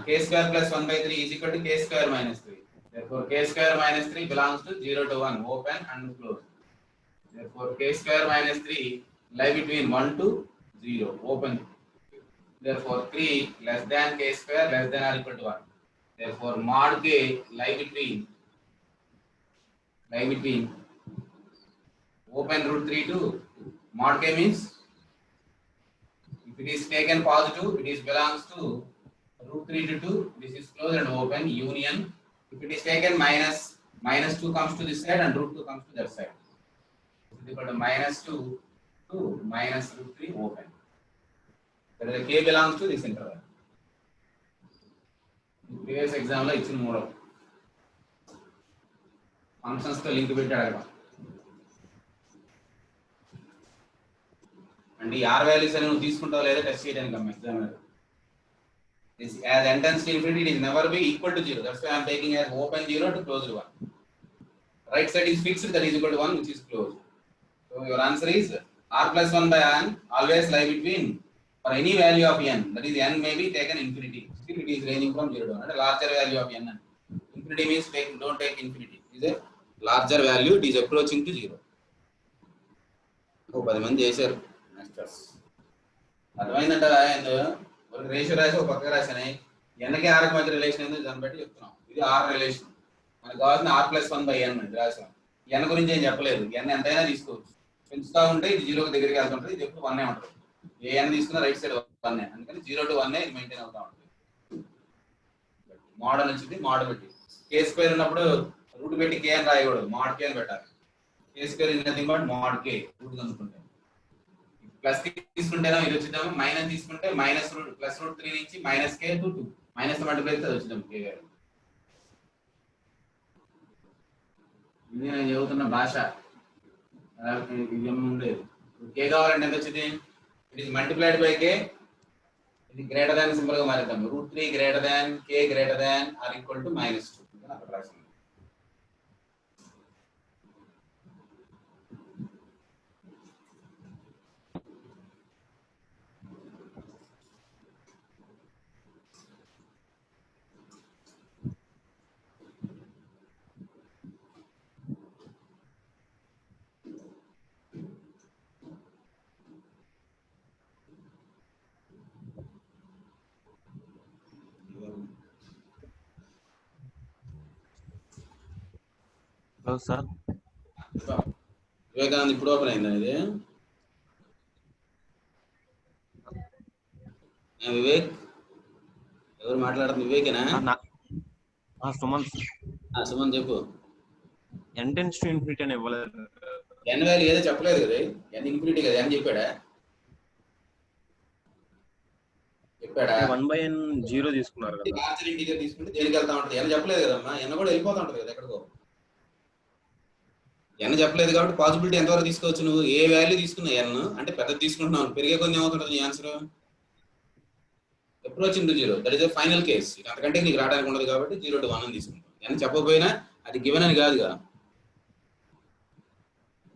k² + 1/3 is equal to k² - 3. Therefore k² - 3 belongs to 0 to 1 open and close. Therefore k² - 3 lie between 1 to 0 open. Therefore 3 less than k² less than or equal to 1. Therefore mod k lie between open √3 to mod k means if it is taken positive, it is belongs to √3 to 2. This is closed and open union. If it is taken -2 comes to this side and √2 comes to that side. It is equal to -2 to -√3 open. That is k belongs to this interval. Previous exam lo ichina moodo functions to link పెట్టి అడగడం. అంటే ఈ r values అని నువ్వు తీసుకుంటావో లేదో test చేయడానికి అమ్మ examiner. This as n tends to infinity, it is never be equal to 0. That's why I am taking as open 0 to closed 1. Right side is fixed, that is equal to 1, which is closed. So your answer is r plus 1 by n always lie between for any value of n, that is n may be taken infinity. Still it is ranging from 0 to 1. And a larger value of n. Infinity means don't take infinity. It is a larger value, it is approaching to 0. Oh, 10 మంది చేశారు. అర్థమైందంట. ఒక ratio రాసి ఒక పక్క రాసానే ఎన్కి ఆర్కి మధ్య relation ఏందో దాన్ని బట్టి చెప్తున్నాం. ఇది ఆర్ రిలేషన్, మనకు కావాల్సిన r + 1 by n ఇది రాసాం. ఎన్ గురించి ఏం చెప్పలేదు, ఎన్ ఎంతైనా తీసుకోవచ్చు. పెంచుతా ఉంటే ఇది 0 దగ్గరికి వెళ్తుంటుంది, ఇది ఎప్పుడు 1 ఉంటుంది. ఏ ఎన్ తీసుకున్నా రైట్ సైడ్ 1, అందుకని 0 to 1 ఇది మెయింటైన్ అవుతా ఉంటుంది. మోడల్ వచ్చింది, మోడల్ పెట్టి k² ఉన్నప్పుడు రూట్ పెట్టి k అని రాయకూడదు, mod k అని పెట్టాలి. k² is nothing but mod k root కనుక్కుంటే. ప్లస్ తీసుకుంటేనో ఇది వచ్చిద్దాము, మైనస్ తీసుకుంటే +√3 నుంచి -k to 2 మైనస్ మల్టిప్లై అయితే అది వచ్చిద్దాం k గారు. ఇది నేను చదువుతున్న భాష ఇదేం ఉండేది. k కావాలంటే ఎంత వచ్చింది, it is multiplied by k, ఇది గ్రేటర్ దాన్ సింబల్ గా మారిద్దాం. √3 greater than k greater than or equal to -2 అక్కడ రాసింది. Hello sir. వివేకానంద ఇప్పుడు ఓపెన్ అయిందా ఇది? వివేక్ ఎవరు మాట్లాడుతుంది? వివేకేనా? సుమన్ చెప్పు. n tends to infinity అని ఇవ్వలేదు. n వాల్యూ ఏదో చెప్పలేదు కదా, n ఇన్ఫినిటీ కదా అని చెప్పాడా? 1/n 0 తీసుకున్నారు కదా. లార్జర్ ఇంటిజర్ తీసుకుంటే దేనికి వెళ్తా ఉంటుంది? n చెప్పలేదు కదమ్మా, n కూడా వెళ్ళిపోతా ఉంటుంది కదా ఎక్కడికో. n చెప్పలేదు కాబట్టి పాసిబిలిటీ ఎంతవరకు తీసుకోవచ్చు నువ్వు? ఏ వాల్యూ తీసుకున్నా n అంటే పెద్దది తీసుకుంటున్నావు, పెరిగే కొన్ని ఏమవుతుంటుంది నీ answer? Approaching to 0, that is the final case. అంతకంటే నీకు రావడానికి ఉండదు కాబట్టి 0 to 1 అని తీసుకుంటాం. n చెప్పకపోయినా అది గివెన్ అని కాదుగా,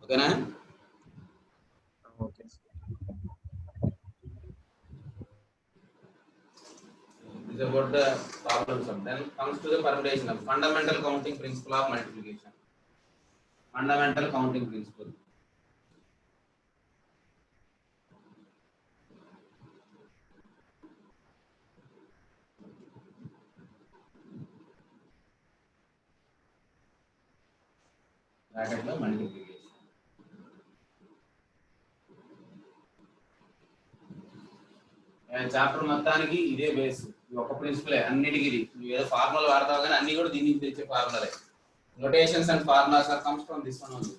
ఓకేనా? Okay. This is about the problem sum. Then comes to the permutation of fundamental counting principle of multiplication. Fundamental counting principle. Bracket lo multiplication. Chapter మొత్తానికి ఇదే బేస్, ఒక ప్రిన్సిపలే అన్నిటికీ. ఇది నువ్వు ఏదో ఫార్ములా వాడతావు కానీ అన్ని కూడా దీని నుంచి తెచ్చే ఫార్ములాలే. Notations and formulas are comes from this one only.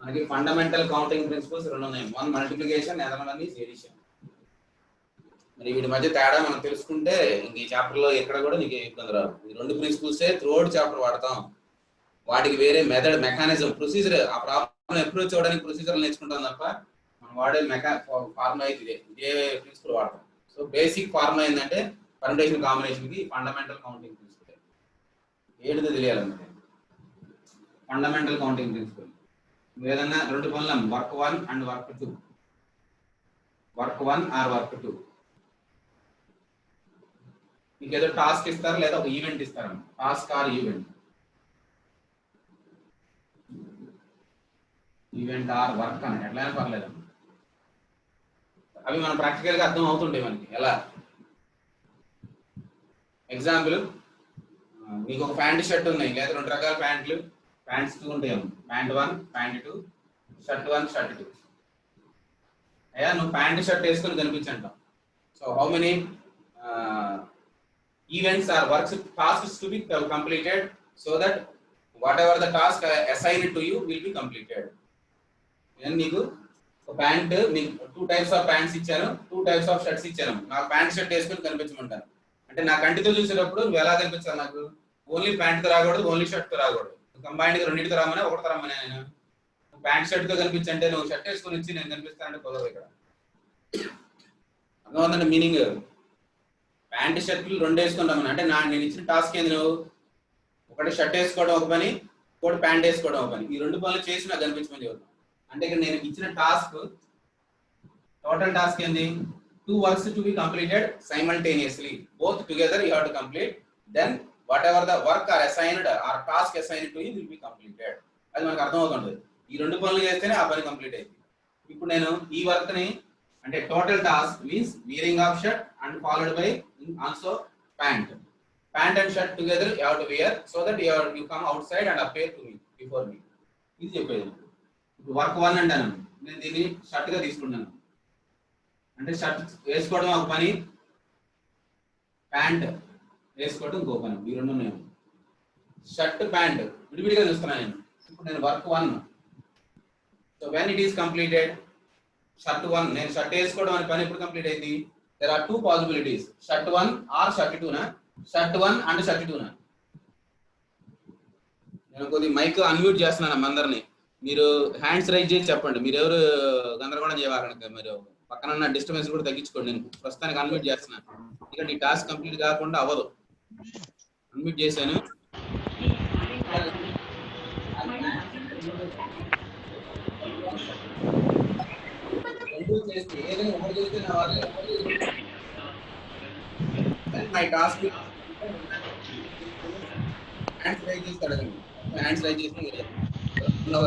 మనకి ఫండమెంటల్ కౌంటింగ్ ప్రిన్సిపల్స్ రెండు ఉన్నాయి. One multiplication, other one is addition. మరి వీటి మధ్య తేడా మనం తెలుసుకుంటే ఇంక ఈ చాప్టర్ లో ఎక్కడ కూడా నీకు ఇబ్బంది రాదు. ఈ రెండు ప్రిన్సిపల్సే త్రూఅవుట్ చాప్టర్ వాడతాం. వాటికి వేరే మెథడ్, మెకానిజం, ప్రొసీజర్, ఆ ప్రాబ్లం అప్రోచ్ అవ్వడానికి ప్రొసీజర్ నేర్చుకుంటాం తప్ప మనం వాడే ఫార్ములా అయితే ఇదే ప్రిన్సిపల్ వాడతాం. సో బేసిక్ ఫార్ములా ఏంటంటే పర్ముటేషన్ కాంబినేషన్ కి ఫండమెంటల్ కౌంటింగ్ ప్రిన్సిపల్ ఏంటిదో తెలియాలన్నమాట. ఫండమెంటల్ కౌంటింగ్ ప్రిన్సిపల్ ఏదన్నా రెండు పనులు, work 1 and work 2, work 1 or work 2. మీకు ఏదో టాస్క్ ఇస్తారు లేదా ఒక ఈవెంట్ ఇస్తారు, task or event, event or work అని ఎట్లయినా పర్లేదు. అవి మనం ప్రాక్టికల్ గా అర్థం అవుతుంటాయి మనకి. ఎలా ఎగ్జాంపుల్, మీకు ఒక ప్యాంట్ షర్ట్ ఉన్నాయి లేదా రెండు రకాల ప్యాంట్లు, ప్యాంట్స్ 2 ఉంటాయి. Pant 1, pant 2, shirt 1, shirt 2. అయ్యా నువ్వు ప్యాంట్ షర్ట్ వేసుకొని కనిపించంటాం. So how many events or works, tasks to be completed so that whatever the task assigned to you will be completed. నేను నీకు ఒక ప్యాంట్, నీకు 2 టైప్స్ ఆఫ్ ప్యాంట్స్ ఇచ్చాను, 2 types of shirts ఇచ్చాను. నాకు ప్యాంట్ షర్ట్ వేసుకొని కనిపించమంటాను. అంటే నా కంటితో చూసేటప్పుడు నువ్వు ఎలా కనిపించాలి? నాకు ఓన్లీ ప్యాంట్తో రాకూడదు, ఓన్లీ షర్ట్తో రాకూడదు, కంబైన్డ్గా రెండింటితో రామని ఒకటి రమ్మని. నేను ప్యాంట్ షర్ట్తో కనిపించంటే నువ్వు షర్ట్ వేసుకొని వచ్చి నేను కనిపిస్తానంటే కుదరదు. ఇక్కడ అర్థమవుతుందంటే మీనింగ్. ప్యాంట్ షర్ట్లు రెండు వేసుకుంటామని అంటే నేను ఇచ్చిన టాస్క్ ఏంది? నువ్వు ఒకటి షర్ట్ వేసుకోవడం ఒక పని, ఒకటి ప్యాంట్ వేసుకోవడం ఒక పని. ఈ రెండు పనులు చేసి నాకు కనిపించమని చెబుతాను. అంటే ఇక్కడ నేను ఇచ్చిన టాస్క్, టోటల్ టాస్క్ ఏంది? 2 works to be completed simultaneously, both together you have to complete, then whatever the work are assigned or task assigned to you will be completed. అది మనకు అర్థం అవుతుంది. ఈ రెండు పనులు చేస్తేనే ఆ పని కంప్లీట్ అయింది. ఇప్పుడు నేను ఈ వర్క్ ని అంటే total task means wearing of shirt and followed by also pant and shirt together you have to wear so that you come outside and appear to me before me. ఇది చెప్పేది. ఇప్పుడు work 1 అంటాను, నేను దీన్ని shirt గా తీసుకున్నాను. అంటే shirt వేసుకోవడం ఒక పని, ప్యాంట్ వేసుకోవడం ఇంకో పని. ఈ రెండు ఉన్నాయి. షర్ట్ ప్యాంట్ విడివిడిగా చూస్తున్నాను నేను. ఇప్పుడు నేను work 1. So when it is completed, shirt 1 నేను షర్ట్ వేసుకోవడం అనే పని ఎప్పుడు కంప్లీట్ అయింది? there are 2 possibilities, shirt 1 or shirt 2 na, shirt 1 and shirt 2 na. నేను కొద్ది మైక్ అన్మ్యూట్ చేస్తున్నాను అందరిని. మీరు హ్యాండ్స్ రైజ్ చేసి చెప్పండి. మీరు ఎవరు గందరగోళం చేయవాలంటే మీరు పక్కన ఉన్న డిస్టర్బెన్స్ కూడా తగ్గించుకోండి. నేను ప్రస్తుతానికి అన్మ్యూట్ చేస్తున్నాను ఎందుకంటే ఈ టాస్క్ కంప్లీట్ కాకుండా అవ్వదు. అన్మ్యూట్ చేశాను. ఏదైనా ఒకటి చేస్తే నా వాళ్ళు మై టాస్క్ హ్యాండ్స్ రైజ్ చేసి అడగండి. హ్యాండ్స్ రైజ్ చేసి హ్యాండ్స్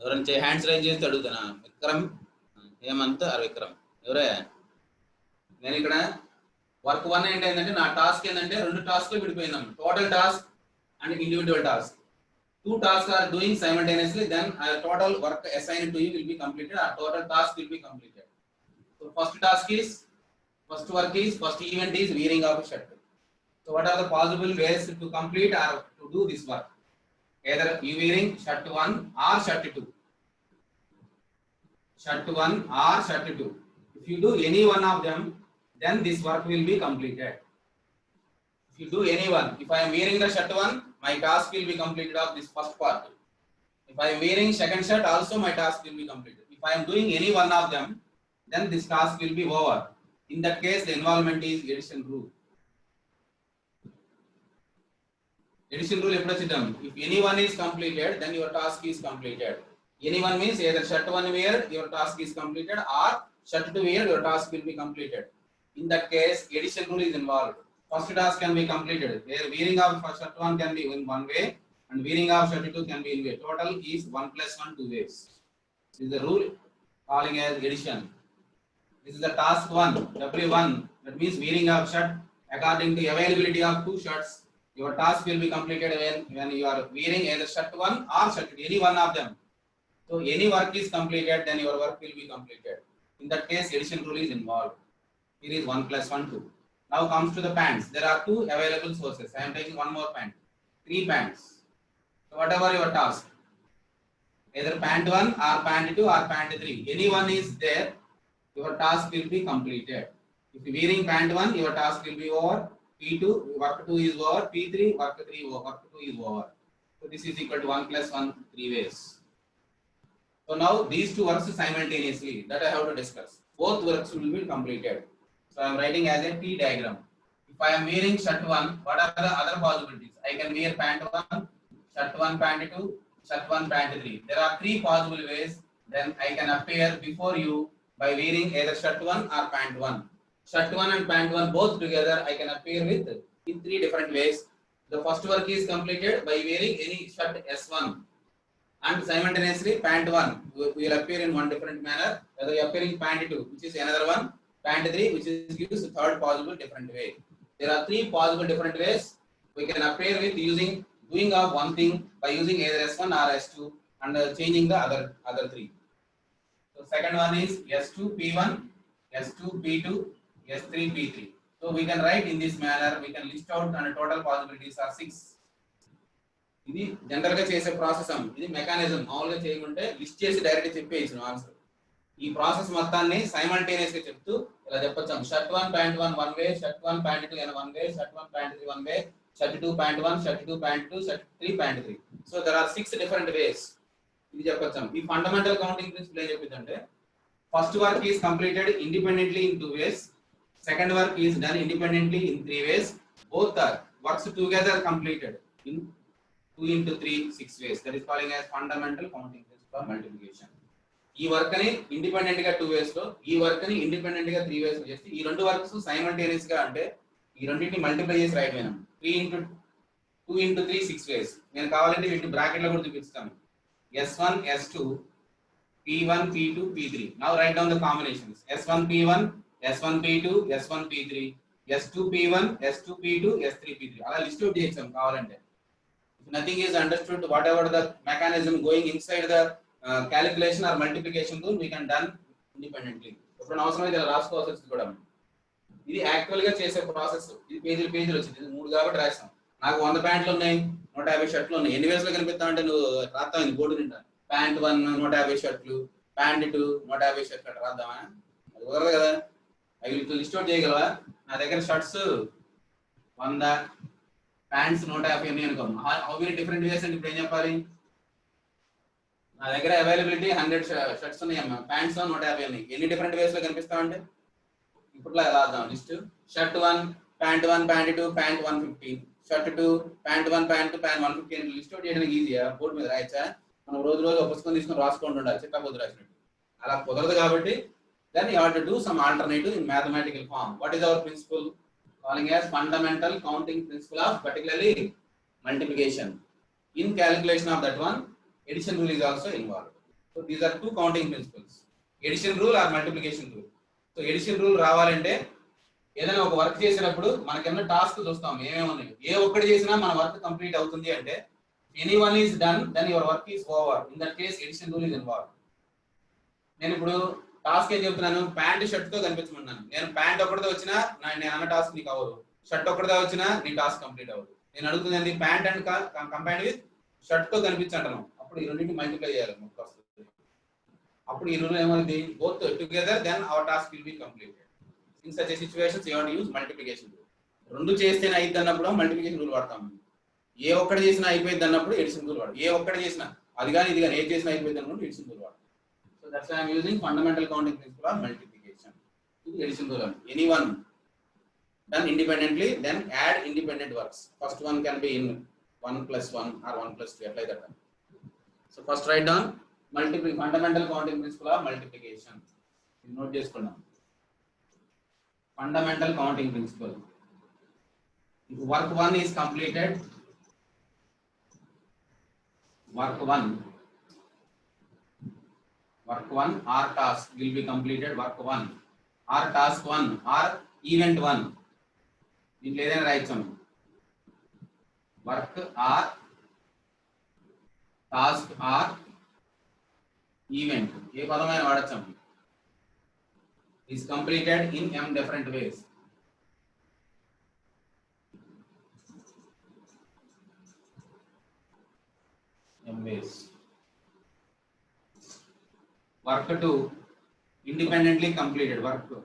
ఎవరైనా హ్యాండ్స్ రైజ్ చేస్తే అడుగుతానా? విక్రమ్, హేమంత్ ఆర్ విక్రమ్ ఎవరే? నేను ఇక్కడ వర్క్ 1 ఏంటంటే నా టాస్క్ ఏంటంటే రెండు టాస్క్లు విడిపోయిందాం, total task and individual task. 2 tasks are doing simultaneously, then total work assigned to you will be completed, or total task will be completed. So first event is wearing of a shirt. So what are the possible ways to complete or to do this work? Either you wearing shirt 1 or shirt 2. Shirt 1 or shirt 2. If you do any one of them, then this work will be completed. If you do any one, if I am wearing the shirt 1, my task will be completed of this first part. If I am wearing second shirt, also my task will be completed. If I am doing any one of them, then this task will be over. In that case, the involvement is addition rule. Addition rule eppadu chidam. If any one is completed, then your task is completed. Any one means either shirt 1 wear, your task is completed, or shirt 2 wear, your task will be completed. In that case, addition rule is involved. First task can be completed. Their wearing of shirt 1 can be in one way, and wearing of shirt 2 can be in way. Total is 1 plus 1 2 ways. This is the rule calling as addition. This is the task 1, W1. That means wearing of shirt. According to availability of 2 shirts, your task will be completed when you are wearing either shirt 1 or shirt 2, any one of them. So So any work is completed, then your work will be completed. In that case, addition rule is involved. Here is 1 plus 1, 2. Now comes to the pants. There are 2 available sources. I am taking one more pant. 3 pants. So whatever your task, either pant 1 or pant 2 or pant 3, any one is there, your task will be completed. If you wearing pant 1, your task will be over. P2, work 2 is over. P3, work 3, work 2 is over. So this is equal to 1 plus 1, 3 ways. So now these 2 works simultaneously, that I have to discuss. Both works will be completed. So I am writing as a T diagram. If I am wearing shirt 1, what are the other possibilities? I can wear pant 1, shirt 1, pant 2, shirt 1, pant 3. There are 3 possible ways. Then I can appear before you by wearing either shirt 1 or pant 1. Shirt 1 and pant 1 both together I can appear with in 3 different ways. The first work is completed by wearing any shirt S1. And simultaneously pant 1 will appear in one different manner, whether appearing pant 2, which is another one, pant 3, which is gives the third possible different way. There are 3 possible different ways we can appear with using doing of one thing by using either S1 or S2 and changing the other 3. So second one is S2 P1, S2 P2, S3 P3. So we can write in this manner, we can list out and total possibilities are 6. ఇది general గా చేసే process ఇది mechanism. మామూలుగా చేయకుంటే list చేసి direct చెప్పేయచ్చు answer. ఈ process మొత్తాన్ని సైమల్టేనియస్ గా చెప్తూ ఇలా చెప్పొచ్చాం. Shirt 1 pant 1 one way, shirt 1 pant 2 one way, shirt 1 pant 3 one way, shirt 2 pant 1, shirt 2 pant 2, shirt 3 pant 3. So there are 6 different ways. ఇది చెప్పొచ్చాం. ఈ ఫండమెంటల్ కౌంటింగ్ ప్రిన్సిపల్ ఏం చెప్పిందంటే first work is completed independently in 2 ways, second work is done independently in 3 ways, both are works together completed in 2 into 3, 6 ways. That is calling as fundamental counting principle of multiplication. ఈ work ని independent గా 2 ways లో, ఈ work ని independent గా 3 ways లో చేస్తే ఈ రెండు వర్క్స్ సైమల్టేనియస్ గా అంటే ఈ రెండింటిని మల్టిప్లై చేసి రాయడం 3 into 2 into 3, 6 ways. నేను కావాలంటే వీటిని బ్రాకెట్ లో కూడా చూపిస్తాను. S1 S2 P1 P2 P3. Now write down the combinations. S1 P1, S1 P2, S1 P3, S2 P1, S2 P2, S3 P3. అలా లిస్ట్ అవుట్ చేసాం కావాలంటే. If nothing is understood, whatever the mechanism going inside the calculation or multiplication rule, we can done independently. ఇప్పుడు అవసరం అయితే రాసుకోవాల్సి వస్తుంది కూడా. ఇది actual గా చేసే ప్రాసెస్. ఇది పేజీలు వచ్చింది. ఇది 3 కాబట్టి రాసాం. నాకు 100 ప్యాంట్లు ఉన్నాయి, 150 షర్ట్లు ఉన్నాయి. ఎన్ని వేస్ లో కనిపిస్తామంటే నువ్వు రాస్తావు బోర్డు నిండా. ప్యాంట్ 1 150 షర్ట్లు, ప్యాంట్ 2 150 షర్ట్లు రాద్దామా? అది కుదరదు కదా. అవి లిస్ట్ అవుట్ చేయగలవా? నా దగ్గర షర్ట్స్ 100, ప్యాంట్స్ 150 ఉన్నాయి అనుకో. హౌ మెనీ డిఫరెంట్ వేస్ అంటే ఇప్పుడు ఏం చెప్పాలి? నా దగ్గర అవైలబిలిటీ 100 షర్ట్స్ ఉన్నాయమ్మా, ప్యాంట్స్ 150 ఉన్నాయి. ఎన్ని డిఫరెంట్ వేస్ లో కనిపిస్తామంటే ఇప్పుడు రాద్దాం list. Shirt 1 pant 1 pant 2 pant 150, shirt 2 pant 1 pant 2 pant 150 అని లిస్ట్ అవుట్ చేయడానికి ఈజీయా? బోర్డు మీద రాయచ్చా? మనం రోజు ఒక పుస్తకం తీసుకొని రాసుకుంటూ ఉండాలి చిట్టా పొద్దు రాసినట్టు. అలా కుదరదు కాబట్టి then you have to do some alternative in mathematical form. What is our principle? Calling as fundamental counting principle of particularly multiplication. In calculation of that one, addition rule is also involved. So these are 2 counting principles, addition rule or multiplication rule. So addition rule రావాలంటే ఏదైనా ఒక work చేసినప్పుడు మనకేమైనా task చూస్తాం ఏమేమి ఉన్నాయి. ఏ ఒక్కటి చేసినా మన వర్క్ కంప్లీట్ అవుతుంది అంటే any one is done then your work is over. In that case addition rule is involved. నేను ఇప్పుడు టాస్క్ ఏం చెప్తున్నాను, ప్యాంట్ షర్ట్ తో కనిపించమన్నాను. నేను ప్యాంట్ ఒక్కడితో వచ్చినా నేను అన్న టాస్క్ నీకు అవ్వదు, షర్ట్ ఒక్కడితో వచ్చినా నీ టాస్క్ కంప్లీట్ అవ్వదు. నేను అడుగుతుంది pant and combined with shirt తో కనిపించంటాను. అప్పుడు ఈ రెండింటిని మల్టిప్లై చేయాలి. అప్పుడు ఈ రూల్ ఏమైంది, both together then our task will be completed. In such situations you have to use multiplication rule. రెండు చేస్తేనే అయిద్ది అన్నప్పుడు మల్టిప్లికేషన్ రూల్ వాడతాం. ఏ ఒక్కటి చేసినా అయిపోయింది అన్నప్పుడు ఎడిషన్ రూల్ వాడు. ఏ ఒక్కటి చేసినా అది కానీ ఇది కానీ ఏది చేసినా అయిపోయింది అన్నప్పుడు ఎడిషన్ రూల్ వాడు. So that's why I am using fundamental counting principle of multiplication. Addition rule. Anyone done independently, then add independent works. First one can be in 1 plus 1 or 1 plus 2, like that. So first write down fundamental counting principle of multiplication. You note this one. Fundamental counting principle. If work 1 is completed, work 1 or task will be completed. Work 1 or task 1 or event 1. దీంట్లో ఏదైనా రాయొచ్చు. Work or task or event ఏ పదమైన వాడచ్చు is completed in m different ways. M ways. Work 2 independently completed work 2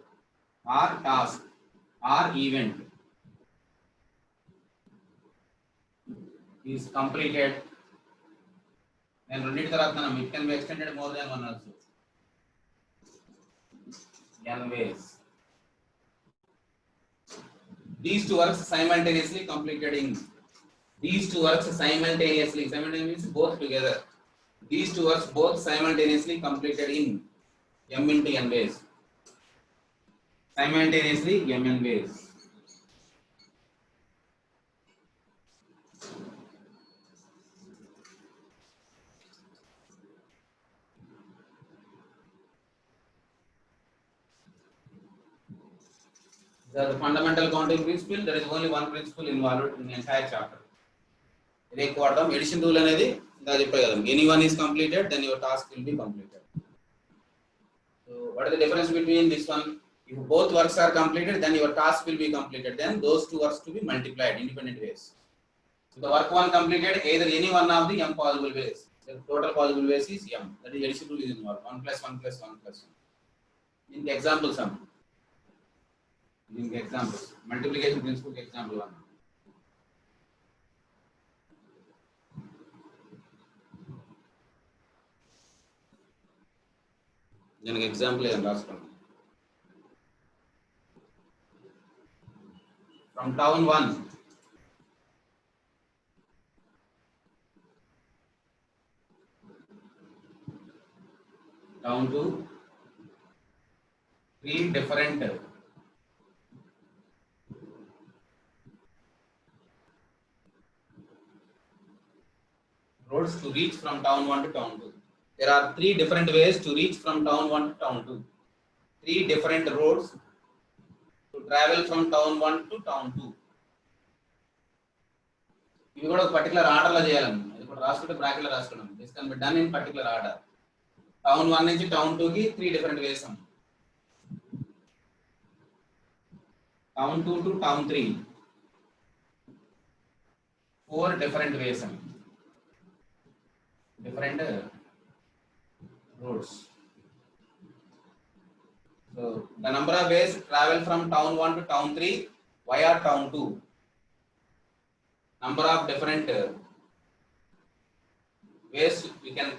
or task or event is completed. Then రెండింటి తర్వాత మనం it can be extended more than one also. N ways. These two works simultaneously completed in. These two works simultaneously. Simultaneously means both together. These two works both simultaneously completed in m into n ways. Simultaneously m n ways. The fundamental counting principle, there is only one principle involved in the entire chapter. Addition rule anedi anyone is completed, then your task will be completed. So what is the difference between this one? If both works are completed, then your task will be completed. Then those two works to be multiplied independent ways. So the work one completed either any one of the m possible ways. The total possible ways is m. That is addition rule is involved. 1 plus 1 plus 1 plus 1. In the example sum. In the examples, multiplication principle example 1. Then example is last one. From town 1 down to 3 different roads to reach from town 1 to town 2. There are 3 different ways to reach from town 1 to town 2. 3 different roads to travel from town 1 to town 2. ఇవి కూడా ఒక particular order లో చేయాలండి. అది కూడా రాసుకుంటే bracket లో రాసుకున్నాం. This can be done in particular order. Town 1 నుంచి టౌన్ 2 కి 3 డిఫరెంట్ వేస్ అమ్మ. Town 2 to town 3 4 different ways అమ్మ. Different roads. So the number of ways travel from town 1 to town 3 via town 2. Number of different ways we can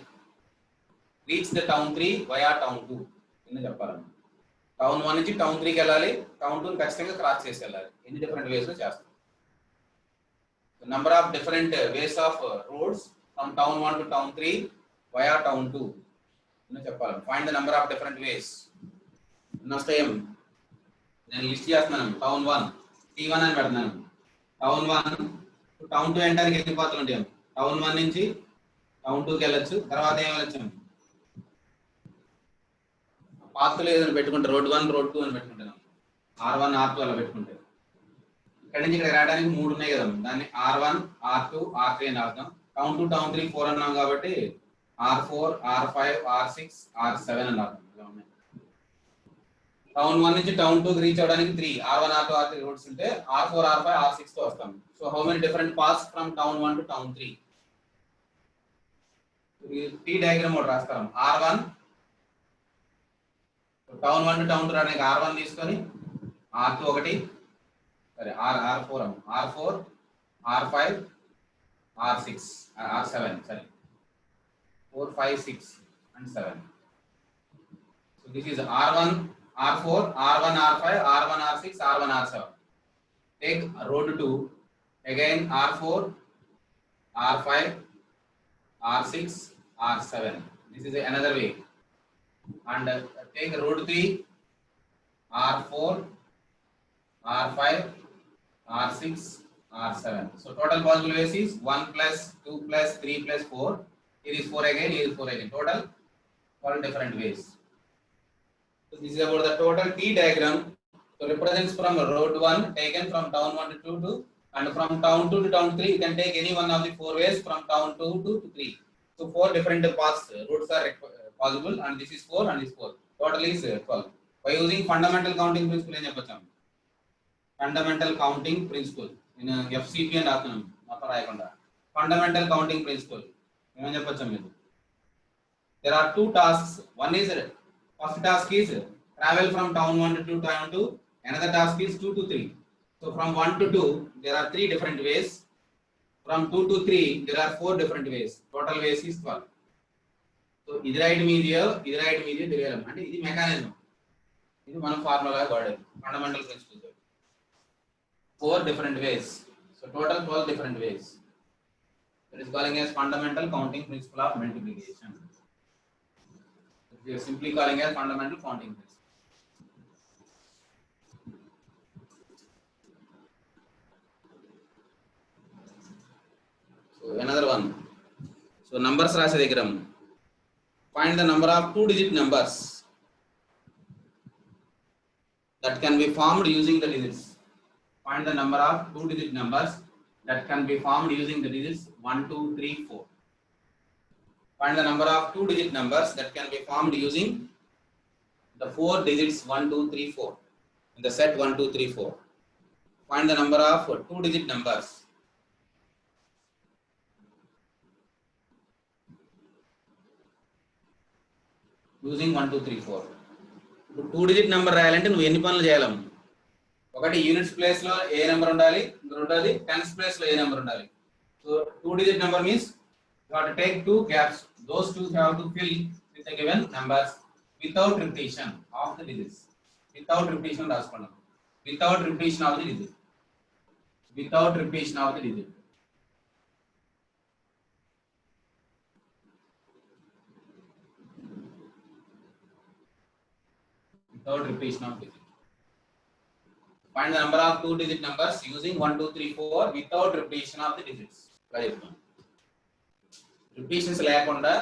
reach the town 3 via town 2. ఇన్ని చెప్పాలి. Town 1 నుంచి town 3 కి వెళ్ళాలి. Town 2 ఖచ్చితంగా cross చేసి వెళ్ళాలి. ఎన్ని డిఫరెంట్ వేస్ లో చేస్తాం. The number of different ways of roads from town 1 to town 3 via town 2. ఇన్ని చెప్పాలి. Find the number of different ways. Next time నేను లిస్ట్ చేస్తున్నాను. టౌన్ 1 T1 అని పెడుతున్నాను. టౌన్ 1 టు టౌన్ 2 ఎంటర్కి ఎన్ని పాత్రలు ఉంటాయి? టౌన్ 1 నుంచి టౌన్ 2 కి వెళ్ళొచ్చు. తర్వాత ఏం వెళ్ళొచ్చు? పాత్రలు ఏదైనా పెట్టుకుంటే రోడ్ 1 రోడ్ 2 అని పెట్టుకుంటాను. R1 R2 అలా పెట్టుకుంటే ఇక్కడ నుంచి ఇక్కడ రావడానికి 3 ఉన్నాయి కదా, దాన్ని R1 R2 R3 అని రాద్దాం. టౌన్ 2 టౌన్ 3 4 అన్నాం కాబట్టి R4 R5 R6 R7 అని రాద్దాం. టౌన్ 1 నుంచి టౌన్ 2 కి రీచ్ అవడానికి 3 R1 R2 R3 రోడ్స్ ఉంటే R4 R5 R6 తో వస్తాం. So how many different paths from town 1 to town 3? Tree diagram ఒకటి రాస్తాం. R1 టౌన్ 1 టు టౌన్ 2 రావడానికి R1 తీసుకొని R2 ఒకటి, సరే R4 R4 R5 R6 R7 సరే 4 5 6 and 7. So this is R1 R4 R1 R5 R1 R6 R1 R7. Take road 2 again R4 R5 R6 R7. This is another way. And take road 3 R4 R5 R6 R7. So total possible ways is 1 plus 2 plus 3 plus 4. Here is 4 again, here is 4 again. Total 12 different ways. So this is about the total T diagram. So represents from road 1 taken from town 1 to 2 and from town 2 to town 3 you can take any one of the 4 ways from town 2 to 3. So 4 different paths roads are possible, and this is 4 and this 4. Total is 12. By using fundamental counting principle ఏం చెప్పొచ్చాం? Fundamental counting principle. In FCP and రాస్తున్నాం మొత్తం రాయకుండా. Fundamental counting principle. ఏమని చెప్పొచ్చాం మీరు? There are two tasks. One is first task is travel from town 1 to town 2. Another task is 2 to 3. So from 1 to 2 there are 3 different ways. From 2 to 3 there are 4 different ways. Total ways is 12. So ఇది right media తెలియాలి అంటే ఇది mechanism. ఇది మనం formula వాడేది fundamental principles. 4 different ways. So total 12 different ways. That is calling as fundamental counting principle of multiplication. We are simply calling as fundamental counting principle. So another one. So numbers rasa degram. Find the number of 2-digit numbers that can be formed using the digits. Find the number of 2-digit numbers that can be formed using the digits 1, 2, 3, 4. Find the number of 2-digit numbers that can be formed using the 4 digits 1, 2, 3, 4 in the set 1, 2, 3, 4. Find the number of 2-digit numbers using 1, 2, 3, 4. 2-digit number రాయాలంటే నువ్వు ఎన్ని పనులు చేయాలి? ఒకటి units place లో ఏ number ఉండాలి, రెండోది tens place లో ఏ నెంబర్ ఉండాలి. So 2-digit number means you have to take 2 gaps. Those 2 have to fill with the given numbers without repetition of the digits. Without repetition రాసుకోండి. Without repetition of the digit. Without repetition of the digit. Without repetition of digit. Find the number of 2-digit numbers using 1, 2, 3, 4 without repetition of the digits. Repetitions లేకుండా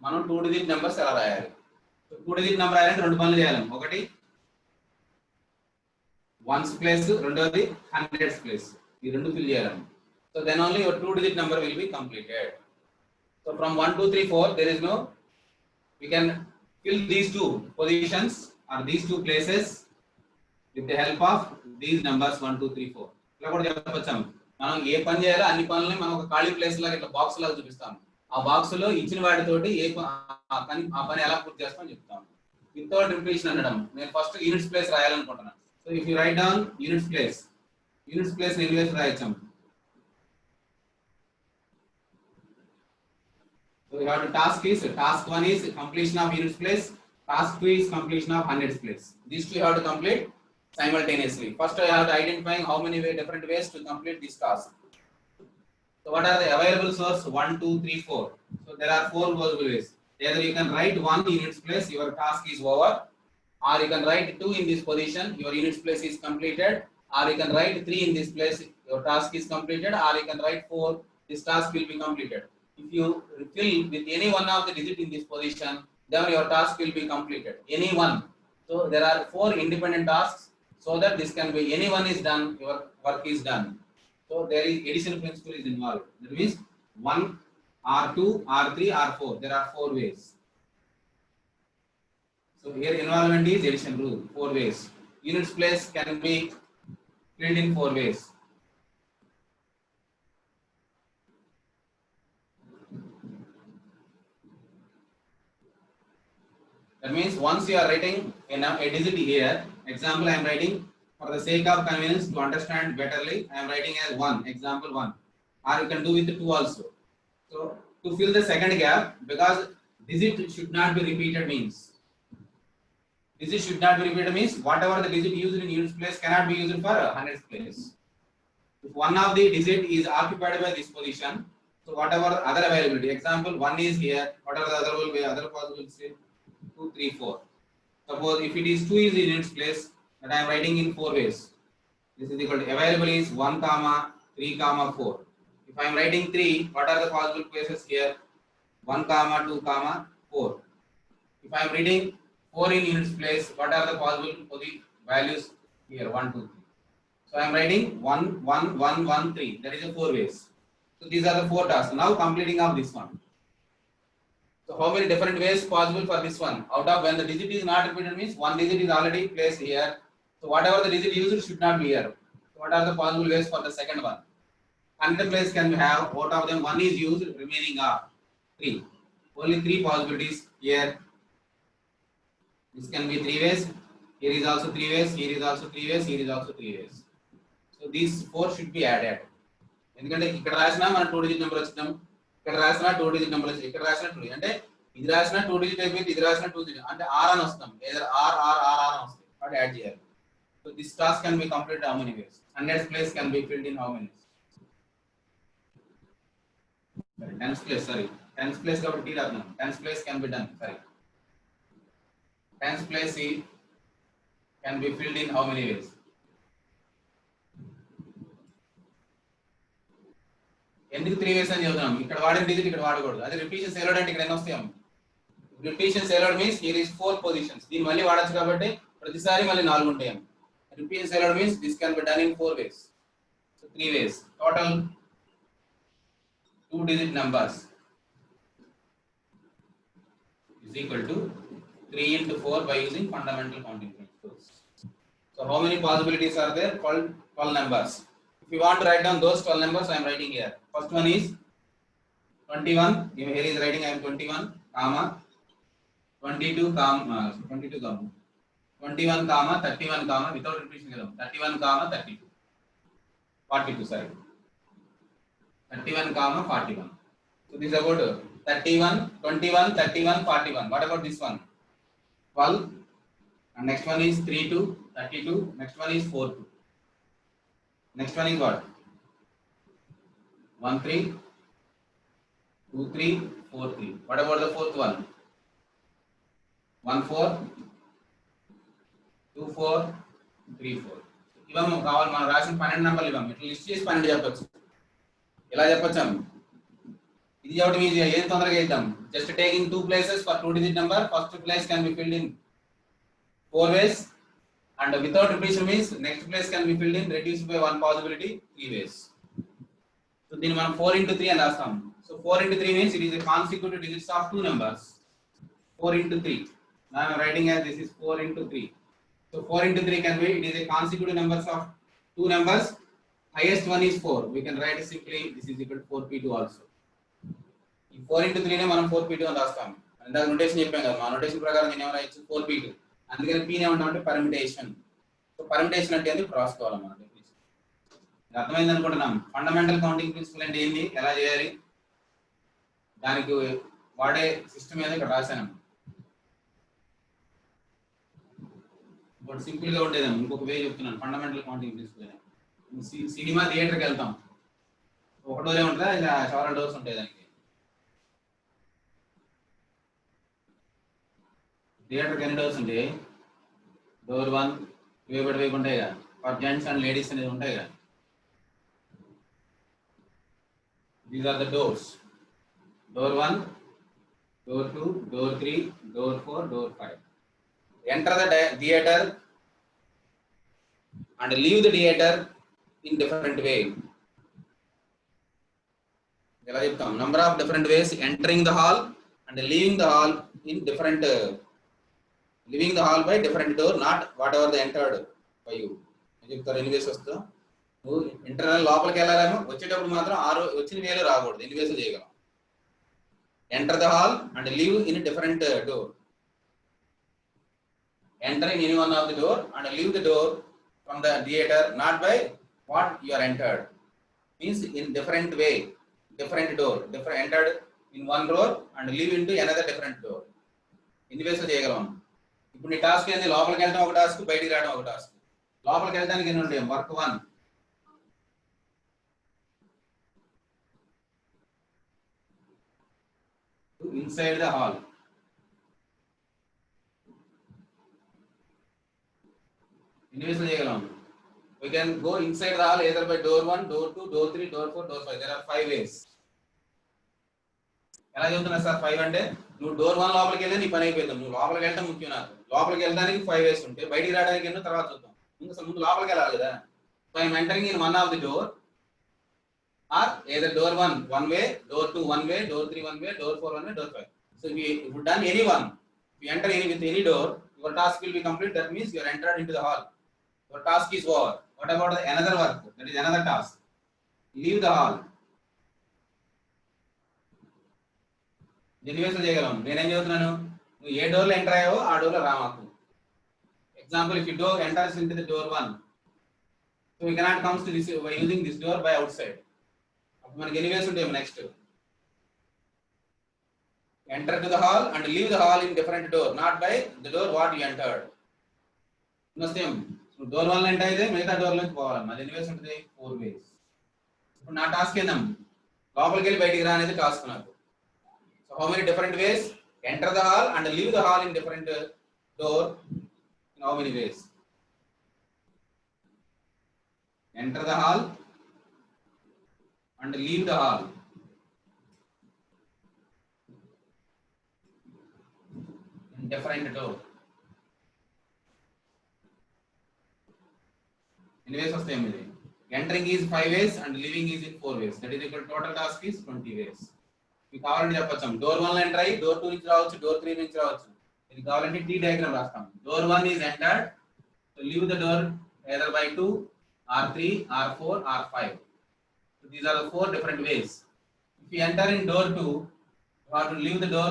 మనం 2-digit numbers ఎలా రాయాలి? 2-digit number రాయాలంటే రెండు పనులు చేయాలి. ఒకటి ones place, రెండోది hundreds place. ఈ రెండు ఫిల్ చేయాలి. So then only your 2-digit number will be completed. So from 1, 2, 3, 4 there is no, we can fill these two positions or these two places with the help of these numbers 1, 2, 3, 4. ఇలా కూడా చెప్పొచ్చాం. మనం ఏ పని చేయాలో అన్ని పనులని మనం ఒక ఖాళీ ప్లేస్ లాగా ఇట్లా బాక్స్ లాగా చూపిస్తాం. ఆ బాక్స్ లో ఇచ్చిన వాటితోటి ఆ పని ఎలా పూర్తి చేస్తామని చెప్తాం. వితౌట్ రిపిటేషన్ అనడం. నేను ఫస్ట్ యూనిట్స్ ప్లేస్ రాయాలనుకుంటున్నాను. So if you write down units place ఎన్ని ways రాయొచ్చాం. So you have to task 1 is completion of units place, task 2 is completion of hundreds place. These two you have to complete simultaneously. First I have to identify how many different ways to complete this task. So what are the available source? 1, 2, 3, 4. So there are 4 possible ways. Either you can write 1 in its place, your task is over, or you can write 2 in this position, your units place is completed, or you can write 3 in this place, your task is completed, or you can write 4, this task will be completed. If you fill with any one of the digit in this position, then your task will be completed. Any one. So there are 4 independent tasks, so that this can be any one is done, your work is done. So there is addition principle is involved. That means 1, R2, R3, R4. There are 4 ways. So here involvement is addition rule. 4 ways. Units place can be filled in 4 ways. That means once you are writing a digit here, example I am writing for the sake of convenience to understand betterly, I am writing as 1, example 1, or you can do with 2 also. So to fill the second gap, because digit should not be repeated means whatever the digit used in units place cannot be used for hundreds place. If one of the digit is occupied by this position, so whatever other availability, example 1 is here, whatever the other will be, other possible say 2, 3, 4. Suppose if it is 2 is in its place, that I am writing in 4 ways. This is equal to available is 1, 3, 4. If I am writing 3, what are the possible places here? 1, 2, 4. If I am reading 4 in units place, what are the possible values here? 1, 2, 3. So I am writing 1, 1, 1, 1, 3. That is the 4 ways. So these are the 4 tasks. Now completing of this one. So So how many different ways possible for this one? Out of when the digit is not repeated means one digit is already placed here. So whatever the digit used should not be here. So what are the possible ways for the second one? 100 place can we have? Out of them one is used, remaining are 3. Only 3 possibilities here. This can be 3 ways. Here is also 3 ways. Here is also 3 ways. Here is also 3 ways. So these 4 should be added. ఎందుకంటే ఇక్కడ రాసినా మన 2 digit number వచ్చినాం, ఇక్కడ రాసినా 2 digit number వచ్చింది, ఇక్కడ రాసినా 2 అంటే ఇది రాసినా 2 డిజిట్ అయిపోయింది, ఇది రాసినా 2 డిజిట్ అంటే r అని వస్తాం, either r r r r అని వస్తాయి, కాబట్టి యాడ్ చేయాలి. So this task can be completed how many ways? 100th place can be filled in how many ways? 10th place, sorry, 10th place కాబట్టి t రాద్దాం. 10th place can be done, sorry, 10th place can be filled in how many ways? ఎందుకు 3 వేస్ అని చెప్తున్నాం? ఇక్కడ వాడిన digit ఇక్కడ వాడకూడదు. అదే రిపీషన్ సేలోడ్ అంటే ఇక్కడ ఎన్ని వస్తాయి? Repetition allowed means here is 4 positions. దీన్ని మళ్ళీ వాడొచ్చు కాబట్టి ప్రతిసారి మళ్ళీ 4 ఉంటాయి. Repetition allowed means this can be done in 4 ways. So 3 ways. Total 2 digit numbers is equal to 3 into 4 by using fundamental counting principles. So how many possibilities are there? 12 numbers. If you want to write down those 12 numbers, I am writing here. First one is 21. Here is writing I am 21, comma 22, comma 22, comma 21, comma 31, comma without repetition. 31, comma 32, 42. Sorry, 31, comma 41. So this is about 31, 21, 31, 41. What about this one? 12. And next one is 32, 32. Next one is 42. Next one is what? 13, 23, 43. What about the fourth one? 14, 24, 34. ఇవన్నీ కావాలి. మనం రాసిన 12 నెంబర్లు ఇవ్వం. ఇట్లా list చేసి 12 చెప్పొచ్చు. ఎలా చెప్పొచ్చాం? ఇది చెప్పడం ఈజీ. ఏం తొందరగా చేద్దాం? Just taking 2 places for 2 digit number. First place can be filled in 4 ways. And without repetition means next place can be filled in reduced by 1 possibility 3 ways. So then మనం 4 into 3 అని రాస్తాం. So 4 into 3 means it is a consecutive digits of 2 numbers. 4 into 3. Now I am writing as this is 4 into 3. So 4 into 3 can be, it is a consecutive numbers of 2 numbers. Highest one is 4. We can write simply this is equal to 4p2 also. ఈ 4 into 3 నే మనం 4p2 అని రాస్తాం. ఇందాక notation చెప్పాం కదా, మా notation ప్రకారం నేను ఏమైనా రాయొచ్చు 4p2. అందుకని p నే ఉంటామంటే పర్మిటేషన్. సో పర్మిటేషన్ అంటే ఏంది రాసుకోవాలన్నమాట. అర్థమైంది అనుకుంటున్నాం. ఫండమెంటల్ కౌంటింగ్ ప్రిన్సిపల్ అంటే ఏంది, ఎలా చేయాలి, దానికి వాడే సిస్టమ్ ఏదో ఇక్కడ రాశాను. బట్ సింపుల్ గా ఉండేదాన్ని ఇంకొక వే చెప్తున్నాను. ఫండమెంటల్ కౌంటింగ్ ప్రిన్సిపల్ సినిమా థియేటర్కి వెళ్తాం, ఒక డోరే ఉంటుందా ఇలా చాలా డోర్స్ ఉంటాయి దానికి? థియేటర్కి ఎన్ని డోర్స్ ఉంటాయి? డోర్ 1 వేపు ఉంటాయి కదా, ఫర్ జెంట్స్ అండ్ లేడీస్ అనేది ఉంటాయి కదా. These are the doors. Door 1, door 2, door 3, door 4, door 5. Enter the theater and leave the theater in different way. ఎలా చెప్తాం? Number of different ways entering the hall and leaving the hall in different leaving the hall by different door, not whatever the entered by you. చెప్తారు ఎన్ని వేస్ వస్తా? నువ్వు internal లోపలికి వెళ్ళాలేమో, వచ్చేటప్పుడు మాత్రం వచ్చిన వేలు రాకూడదు, ఎన్ని వేస్ చేయగలం. Enter the hall and leave in a different door. Enter in any one of the door and leave the door from the theater not by what you are entered. Means in different way, different door, different entered in one door and leave into another different door. ఎన్ని వేస్ చేయగలం? ఇప్పుడు నీ task ఏంది? లోపలికి వెళ్ళడం ఒక task, బయటికి రావడం ఒక టాస్క్. లోపలికి వెళ్ళడానికి ఎన్ని ఉంటాయి? వర్క్ 1. Inside the hall. ఎన్ని వేస్ చేయగలం? We can go inside the hall either by door 1, door 2, door 3, door 4, door 5. There are 5 ways. ఎలా చెప్తున్నా సార్ 5 అంటే? నువ్వు డోర్ 1 లోపలికి వెళ్ళి నీ పని అయిపోయింది. నువ్వు లోపలికి వెళ్ళడం ముఖ్యం నాకు. లోపలికి వెళ్ళడానికి 5 వేస్ ఉంటాయి, బయటికి రావడానికి ఎన్నో తర్వాత చూద్దాం. ముందు లోపలికి వెళ్ళాలి కదా. So I'm entering in one of the door or either door 1 1 way, door 2 1 way, door 3 1 way, door 4 1 way, door 5. So if you done any one, if you enter any with any door, your task will be complete. That means you are entered into the hall. Your task is over. What about the another work? That is another task. Leave the hall. ఎన్ని వేసులు చేయగలం? నేనేం చెబుతున్నాను, నువ్వు ఏ డోర్లో enter అయ్యావో ఆ డోర్లో రామాకు. Example, if you door enters into the door 1, so you cannot comes to this by using this door by outside. అప్పుడు మనకి ఎన్ని వేస్ ఉంటాయి? Next enter to the hall and leave the hall in different door, not by the door what you entered. Same door 1 enter అయితే మిగతా door నుంచి పోవాలి. అది ఎన్ని వేస్ ఉంటుంది? 4 వేస్. ఇప్పుడు నా టాస్క్ ఏందం, లోపలికి వెళ్ళి బయటికి రా అనేది టాస్క్ నాకు. So how many different ways? Enter the hall and leave the hall in different door. In how many ways? Enter the hall and leave the hall in different door. In ways of same way. Entering is 5 ways and leaving is in 4 ways. That is equal total task is 20 ways. మీకు కావాలంటే చెప్పొచ్చాం, door 1 లో enter అయ్యి door 2 నుంచి రావచ్చు, door 3 నుంచి రావచ్చు. ఇది కావాలంటే టీ డయాగ్రామ్ రాస్తాం. Door 1 is entered, so leave the door either by 2 or 3 or 4 or 5. So these are the 4 different ways. If you enter in door 2, you have to leave the door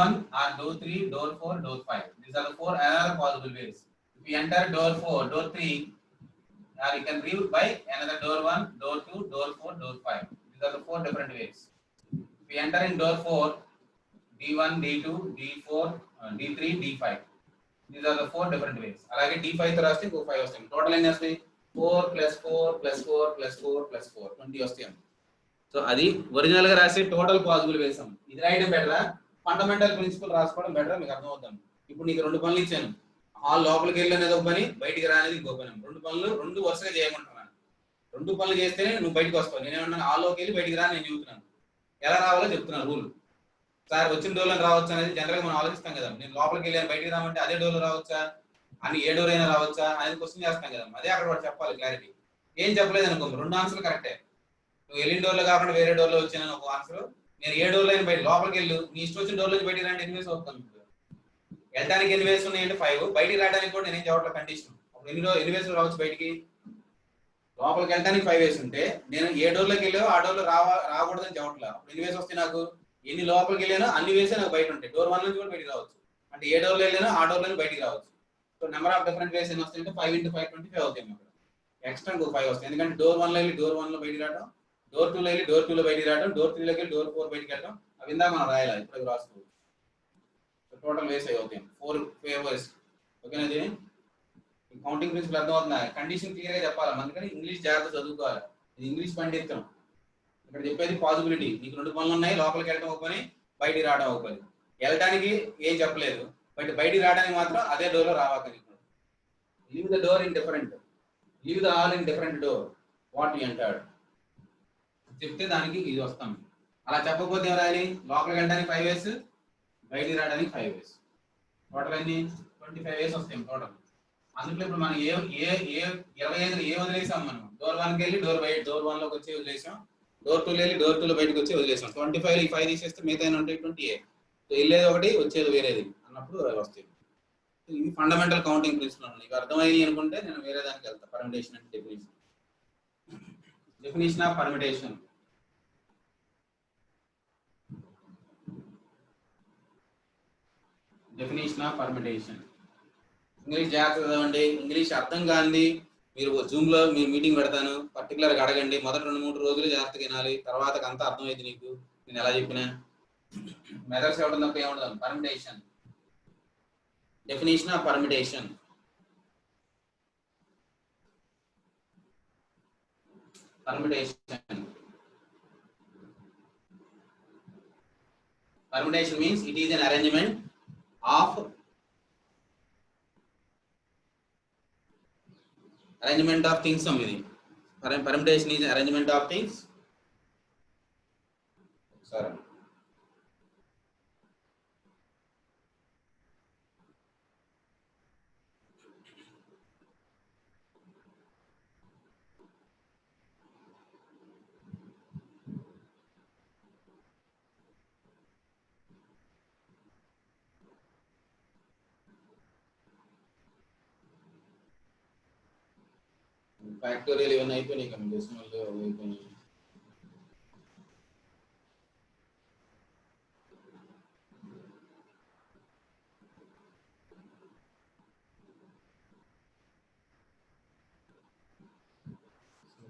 1 or door 3, door 4, door 5. These are the 4 another possible ways. If you enter door 4, door 3, or you can leave by another door 1, door 2, door 4, door 5. These are the 4 different ways. If we enter in door 4, D1, D2, D4, D3, D5. These are the 4 different ways. అలాగే D5 తో రాస్తే ఇంకో 5 వస్తాయి. Total ఎన్ని వస్తాయి? 4 + 4 + 4 + 4 + 4 20 వస్తాయి. So అది original గా రాసే టోటల్ పాసిబుల్ వేస్. ఇది రాయడం బెటరా, ఫండమెంటల్ ప్రిన్సిపల్ రాసుకోవడం బెటరా? మీకు అర్థం అవుతాం. ఇప్పుడు నీకు 2 పనులు ఇచ్చాను. హాల్ లోపలికి వెళ్ళి అనేది ఒక పని, బయటికి రానేది ఇంకో పని. 2 పనులు 2 వరుసగా చేయమంటున్నాను. 2 పనులు చేస్తేనే నువ్వు బయటకు వస్తావు. నేనేమన్నాను, హాల్లోకి వెళ్ళి బయటికి రా నేను చెబుతున్నాను. ఎలా రావాలో చెప్తున్నాను రూల్. సార్ వచ్చిన డోర్లో రావచ్చు అనేది జనరల్ గా మనం ఆలోచిస్తాం కదా. నేను లోపలికి వెళ్ళాను బయటికి రామంటే అదే డోర్లో రావచ్చా అని, ఏ డోర్ అయినా రావచ్చా అనేది క్వశ్చన్ చేస్తాం కదా. అదే అక్కడ వాడు చెప్పాలి క్లారిటీ. ఏం చెప్పలేదు అనుకో, 2 ఆన్సర్లు కరెక్టే. నువ్వు వెళ్ళిన డోర్లో కాకుండా వేరే డోర్లో వచ్చాను ఒక ఆన్సర్. నేను ఏ డోర్లో అయినా బయట లోపలికి వెళ్ళు, నీ ఇష్టం వచ్చిన డోర్లో బయటికి రాండి ఎన్ని వేస్ అవుతాను. వెళ్ళడానికి ఎన్ని వేస్ ఉన్నాయంటే 5, బయటికి రావడానికి కూడా నేనేం చెప్పట్లేదు కండిషన్. అప్పుడు ఎన్ని వేస్ రావచ్చు బయటికి? లోపలికి వెళ్ళడానికి 5 వేస్ ఉంటే నేను ఏ డోర్లోకి వెళ్ళావో ఆ డోర్లో రాకూడదని చెప్పట్లేదు. ఎన్ని వేస్ వస్తాయి నాకు? ఎన్ని లోపలికి వెళ్ళానో అన్ని వేసే నాకు బయట ఉంటాయి. డోర్ 1 నుంచి కూడా బయటికి రావచ్చు. అంటే ఏ డోర్లో వెళ్ళానో ఆ డోర్లో బయటికి రావచ్చు. So number of different ways ఎన్ని వస్తాయంటే 5 × 5 25 అవుతాయి. అక్కడ ఎక్స్ట్రా ఇంకో 5 వస్తాయి. ఎందుకంటే డోర్ 1 లో వెళ్ళి డోర్ 1 లో బయటికి రావడం, డోర్ 2 లో వెళ్ళి డోర్ 2 లో బయటికి రావడం, డోర్ 3 లోకి వెళ్ళి డోర్ 4 బయటికి వెళ్ళడం. అవి ఇందాక మనం రాయాలి, ఇప్పుడు రాసుకోవచ్చు. సో టోటల్ వేస్ అవుతాయి 4 వేస్. ఓకేనా? ఇది కౌంటింగ్ ప్రిన్సిపల్ అర్థం అవుతుందా? కండిషన్ క్లియర్ గా చెప్పాలి. అందుకని ఇంగ్లీష్ జాగ్రత్త చదువుకోవాలి. ఇది ఇంగ్లీష్ పండితం. ఇక్కడ చెప్పేది పాసిబిలిటీ. నీకు 2 పనులు ఉన్నాయి, లోపలికి వెళ్ళడం ఒక పని, బయటికి రావడం ఒక పని. వెళ్ళడానికి ఏం చెప్పలేదు, బట్ బయటికి రావడానికి మాత్రం అదే డోర్ లో రావాలి. Leave the door in different, leave the hall in different door what you entered చెప్తే దానికి ఇది వస్తాం. అలా చెప్పకపోతే ఏం రాయాలి? లోపలికి వెళ్ళడానికి 5 వేస్, బయటికి రావడానికి 5 వేస్. టోటల్ అన్ని 25 వేస్ వస్తాయి టోటల్. అందులో ఇప్పుడు మనం ఏ 25 ఏ వదిలేసాం? మనం డోర్ 1కి వెళ్ళి డోర్ 1 లోకి వచ్చి వదిలేసాం, డోర్ 2 వెళ్ళి డోర్ 2 లో బయటకు వచ్చి వదిలేసాం. 25 ఈ 5 తీసేస్తే మిగతా ఉంటాయి 28. సో వెళ్ళేది ఒకటి, వచ్చేది వేరేది అన్నప్పుడు అవి వస్తాయి. ఇవి ఫండమెంటల్ కౌంటింగ్ ప్రిన్సిపల్. నీకు అర్థమయ్యి అనుకుంటే నేను వేరే దానికి వెళ్తా. పర్మిటేషన్ అంటే definition of permutation. Definition of permutation. English జాగ్రత్త చదవండి. ఇంగ్లీష్ అర్థం కాంది మీరు జూమ్ లో మీ మీటింగ్ పెడతాను, పర్టికులర్ గా అడగండి. మొదటి 2-3 రోజులు జాగ్రత్తగా వినాలి, తర్వాత అంతా అర్థమైంది నీకు నేను ఎలా చెప్పినా. మెథడ్స్ ఇవ్వడం తప్ప ఏముండదు. Permutation, definition of permutation. Permutation means it is an arrangement of things. Permutation is an arrangement of things. Sorry. Factorial ఇవన్నీ అయిపోయినాయి కదా, డెసిమల్ అయిపోయినాయి.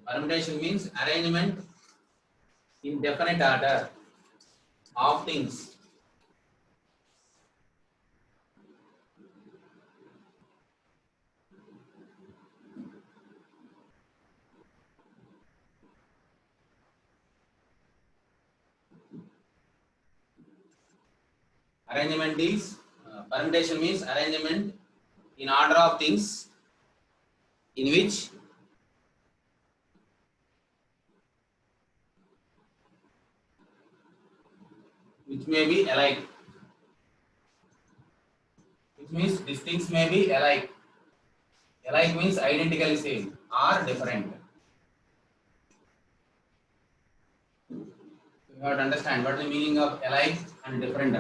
Permutation means arrangement in definite order of things. Arrangement is permutation means arrangement in order of things in which may be alike. Which means these things may be alike. Alike means identically same or different. You have to understand what is the meaning of alike and different.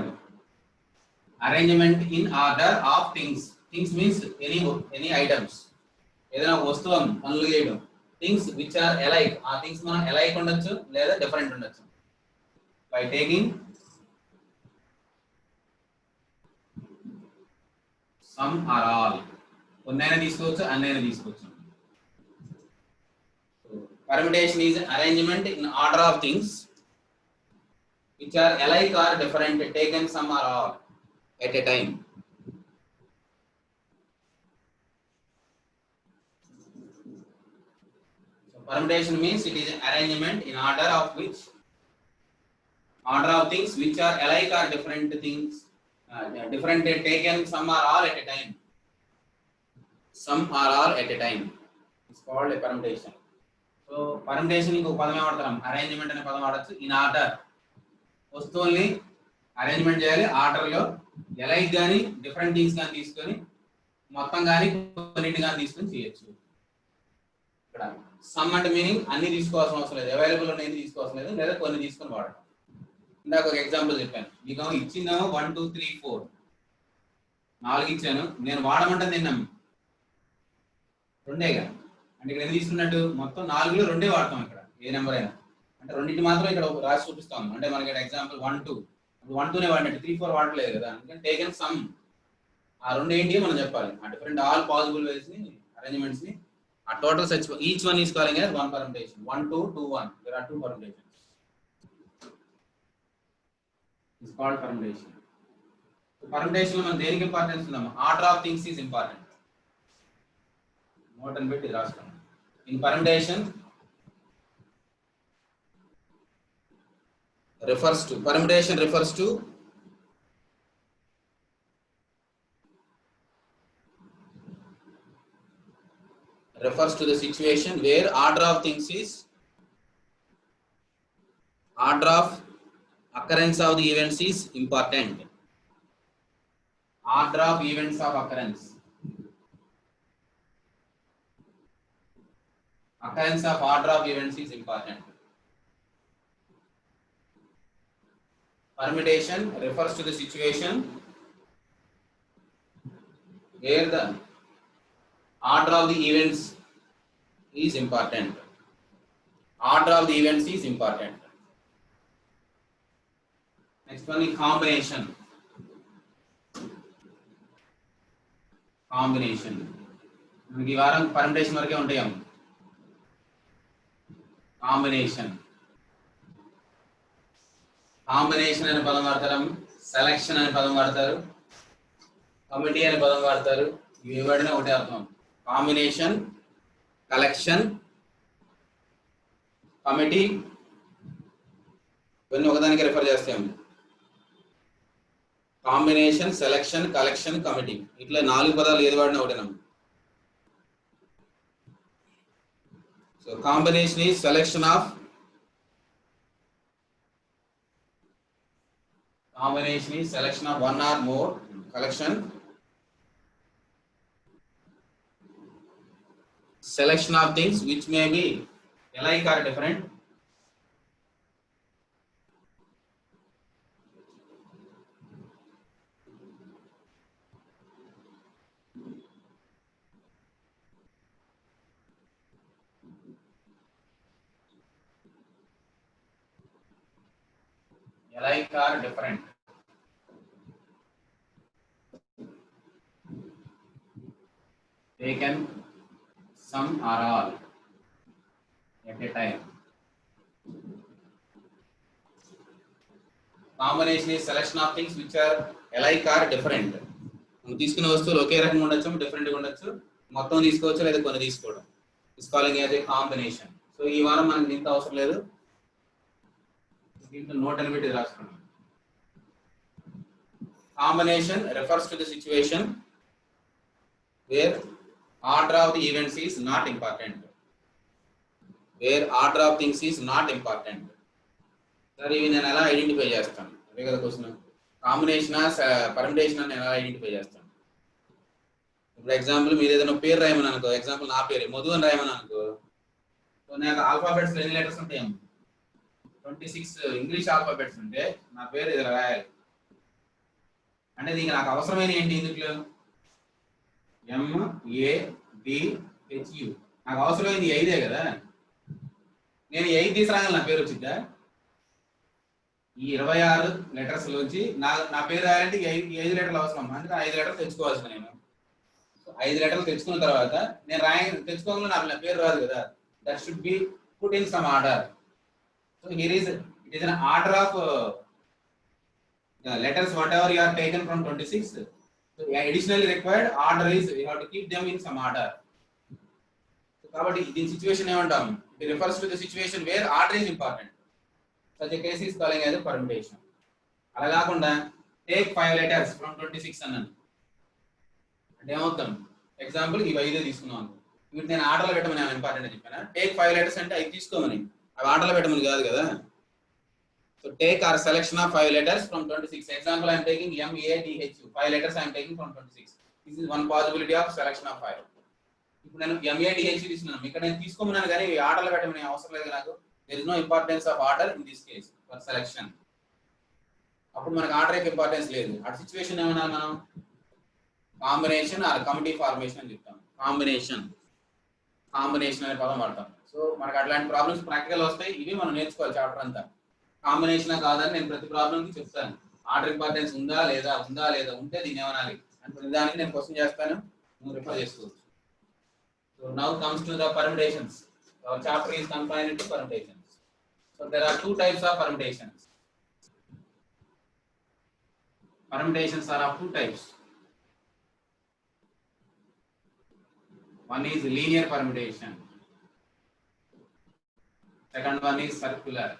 Arrangement in order of things. Things means any items. ఏదైనా వస్తువులను పనులు చేయడం. Things which are alike. ఆ things మనం alike ఉండొచ్చు లేదా different ఉండొచ్చు. By taking some or all. కొన్నైనా తీసుకోవచ్చు, అన్నైనా తీసుకోవచ్చు. Permutation is arrangement in order of things which are alike or different, taken some or all at a time. So permutation means it is an arrangement in order of things which are alike or different things, different, taken some or all at a time. Some or all at a time. It's called a permutation. So permutation ఇంకో పదం ఏమంటాం, arrangement అనే పదం వాడచ్చు. In order, వస్తువుల్ని arrangement చేయాలి order లో, alike గానీ డిఫరెంట్ థింగ్స్ గానీ తీసుకొని మొత్తం గానీ కొన్నింటి గానీ తీసుకొని చేయొచ్చు. ఇక్కడ సమ్ అంటే మీనింగ్ అన్ని తీసుకోవాల్సిన అవసరం లేదు, అవైలబుల్ అనేది తీసుకోవాల్సిన లేదు, లేదా కొన్ని తీసుకొని వాడటం. ఇందాక ఒక ఎగ్జాంపుల్ చెప్పాను, మీకు ఇచ్చిందేమో 1 2 3 4 4 ఇచ్చాను, నేను వాడమంటే తిన్నాం రెండేగా, అంటే ఇక్కడ ఎన్ని తీసుకున్నట్టు మొత్తం 4లో రెండే వాడతాం. ఇక్కడ ఏ నెంబర్ అయినా అంటే రెండింటి మాత్రం ఇక్కడ రాసి చూపిస్తాం. అంటే మనకి ఎగ్జాంపుల్ 1 2, 1 2నే వాడినట్టు 3 4 వాడలేదు కదా, అందుకని టేకెన్ సమ్. ఆ రెండు ఏంటి మనం చెప్పాలి, ఆ డిఫరెంట్ ఆల్ పాసిబుల్ వేస్ ని, అరేంజ్మెంట్స్ ని, ఆ total such each one is calling as one permutation. 1 2 2 1, there are 2 permutations. It's called permutation. So permutation లో మనం దేనికి ఇంపార్టెన్స్ ఉందాం, order of things is important. Note అని పెట్టి రాస్తాం. In permutation refers to the situation where order of occurrence of the events is important. Order of events of occurrence of order of events is important. Permutation refers to the situation where the order of the events is important. Order of the events is important. Next one is combination. మనకి ఈ వారం permutation వరకే ఉంటాయి. Combination అనే పదం వాడతారు, selection అనే పదం వాడతారు, కమిటీ అనే పదం వాడతారు. ఇవి వాడినా ఒకటే అర్థం. కాంబినేషన్, కలెక్షన్, కమిటీ ఇవన్నీ ఒకదానికి రిఫర్ చేస్తాము. కాంబినేషన్, సెలక్షన్, కలెక్షన్, కమిటీ, ఇట్లా 4 పదాలు ఏది వాడినా ఒకటేనా. So combination is selection of one or more. Collection, selection of things which may be alike or different. alike or different. Taken some or all at a time. Combination is selection of things which are alike or different. మనం తీసుకున్న వస్తువులు ఒకే రకంగా ఉండొచ్చు, different గా ఉండొచ్చు, మొత్తం తీసుకోవచ్చు లేదా కొన్ని తీసుకోవడం. Is calling as a combination. So ఈ వారం మనకి దీంతో అవసరం లేదు, దీంట్లో నోట్ అని పెట్టి రాసుకున్నాం. Combination refers to the situation where order of the events is not important. Where order of things is not important. Sir, ఇవి నేను ఎలా ఐడెంటిఫై చేస్తాను? అదే కదా క్వశ్చన్. కాంబినేషన్ పర్మిటేషన్ అని నేను ఎలా ఐడెంటిఫై చేస్తాను? ఇప్పుడు ఎగ్జాంపుల్ మీరు ఏదైనా పేరు రాయమని అనుకో, ఎగ్జాంపుల్ నా పేరు మధు అని రాయమని అనుకో, సో నాకు ఆల్ఫాబెట్స్ ఎన్ని లెటర్స్ ఉంటాయి? 26 ఇంగ్లీష్ ఆల్ఫాబెట్స్ ఉంటే నా పేరు ఇది రాయాలి. అంటే దీనికి నాకు అవసరమైన ఏంటి? ఇందులో MADHU నాకు అవసరమైంది 5 కదా. నేను 5 తీసుకురాగలను, నా పేరు వచ్చిద్దా? ఈ 26 లెటర్స్ లోంచి నా పేరు రాయాలంటే 5 లెటర్లు అవసరం. అందుకే 5 లెటర్లు తెచ్చుకోవాల్సింది నేను. 5 లెటర్లు తెచ్చుకున్న తర్వాత నేను తెచ్చుకోగలను, నా పేరు రాదు కదా. That should be put in some order. So here it is an order of letters whatever you are taken from 26. So additionally required order is you have to keep them in some order. So కాబట్టి దీని situation ఏమంటాం? It refers to the situation where order is important. Such a case is calling as a permutation. అలా కాకుండా take 5 letters from 26 అన్నాను అంటే ఏమవుతాం? Example ఈ 5 తీసుకున్నాను, వీటి నేను ఆర్డర్లో పెట్టమని నేను ఇంపార్టెంట్ అని చెప్పాను. టేక్ 5 letters అంటే 5 తీసుకోమని, అవి ఆర్డర్లో పెట్టమని కాదు కదా. So take our selection of 5 letters from 26. Example, I am taking MADHU. 5 letters I am taking from 26. This is one possibility of selection of 5. ఇప్పుడు నేను MADHU తీసుకున్నాను, ఇక్కడ నేను తీసుకోమన్నాను కానీ ఆర్డర్లో పెట్టమని అవసరం లేదు నాకు. There is no importance of order in this case for selection. అప్పుడు మనకు ఆర్డర్ యొక్క ఇంపార్టెన్స్ లేదు. ఆ సిచువేషన్ ఏమన్నా మనం కాంబినేషన్ ఆర్ కమిటీ ఫార్మేషన్ అని చెప్తాం. కాంబినేషన్ అనే పదం వాడతాం. సో మనకు అట్లాంటి ప్రాబ్లమ్స్ ప్రాక్టికల్ వస్తాయి, ఇవి మనం నేర్చుకోవాలి చాప్టర్ అంతా. కాంబినేషన్ కాదని నేను ప్రతి ప్రాబ్లంకి చెప్తాను. ఆర్డర్ ఇంపార్టెన్స్ ఉందా లేదా ఉంటే దీన్ని ఏమనాలి అంటే దానికి నేను క్వశ్చన్ చేస్తాను, నువ్వు రిఫర్ చేసుకోవచ్చు. So now comes to the permutations. Our chapter is confined to permutations. So there are 2 types of permutations. Permutations are of 2 types. One is linear permutation. Second one is circular.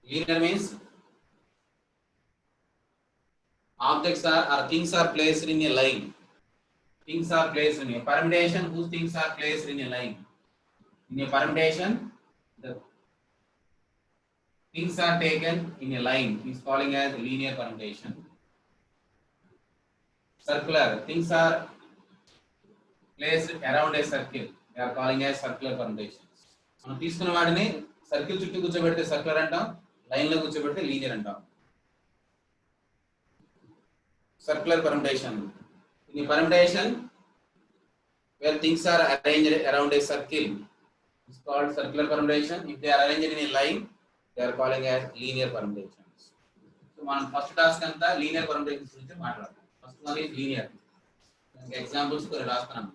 Linear means objects or things are placed in a line. Things are placed in a permutation whose things are placed in a line. In a permutation, the things are taken in a line is calling as linear permutation. Circular, things are placed around a circle. They are calling as circular permutations. మనం తీసుకున్న వాటిని circle చుట్టూ కూర్చోబెడితే circular అంటాం, line లో కూర్చోబెడితే linear అంటాం. Circular permutation. In permutation where things are arranged around a circle is called circular permutation. If they are arranged in a line they are calling as linear permutations. So మనం first task అంతా linear permutations గురించి మాట్లాడతాం. First one is linear. Examples కొన్ని రాస్తున్నాను,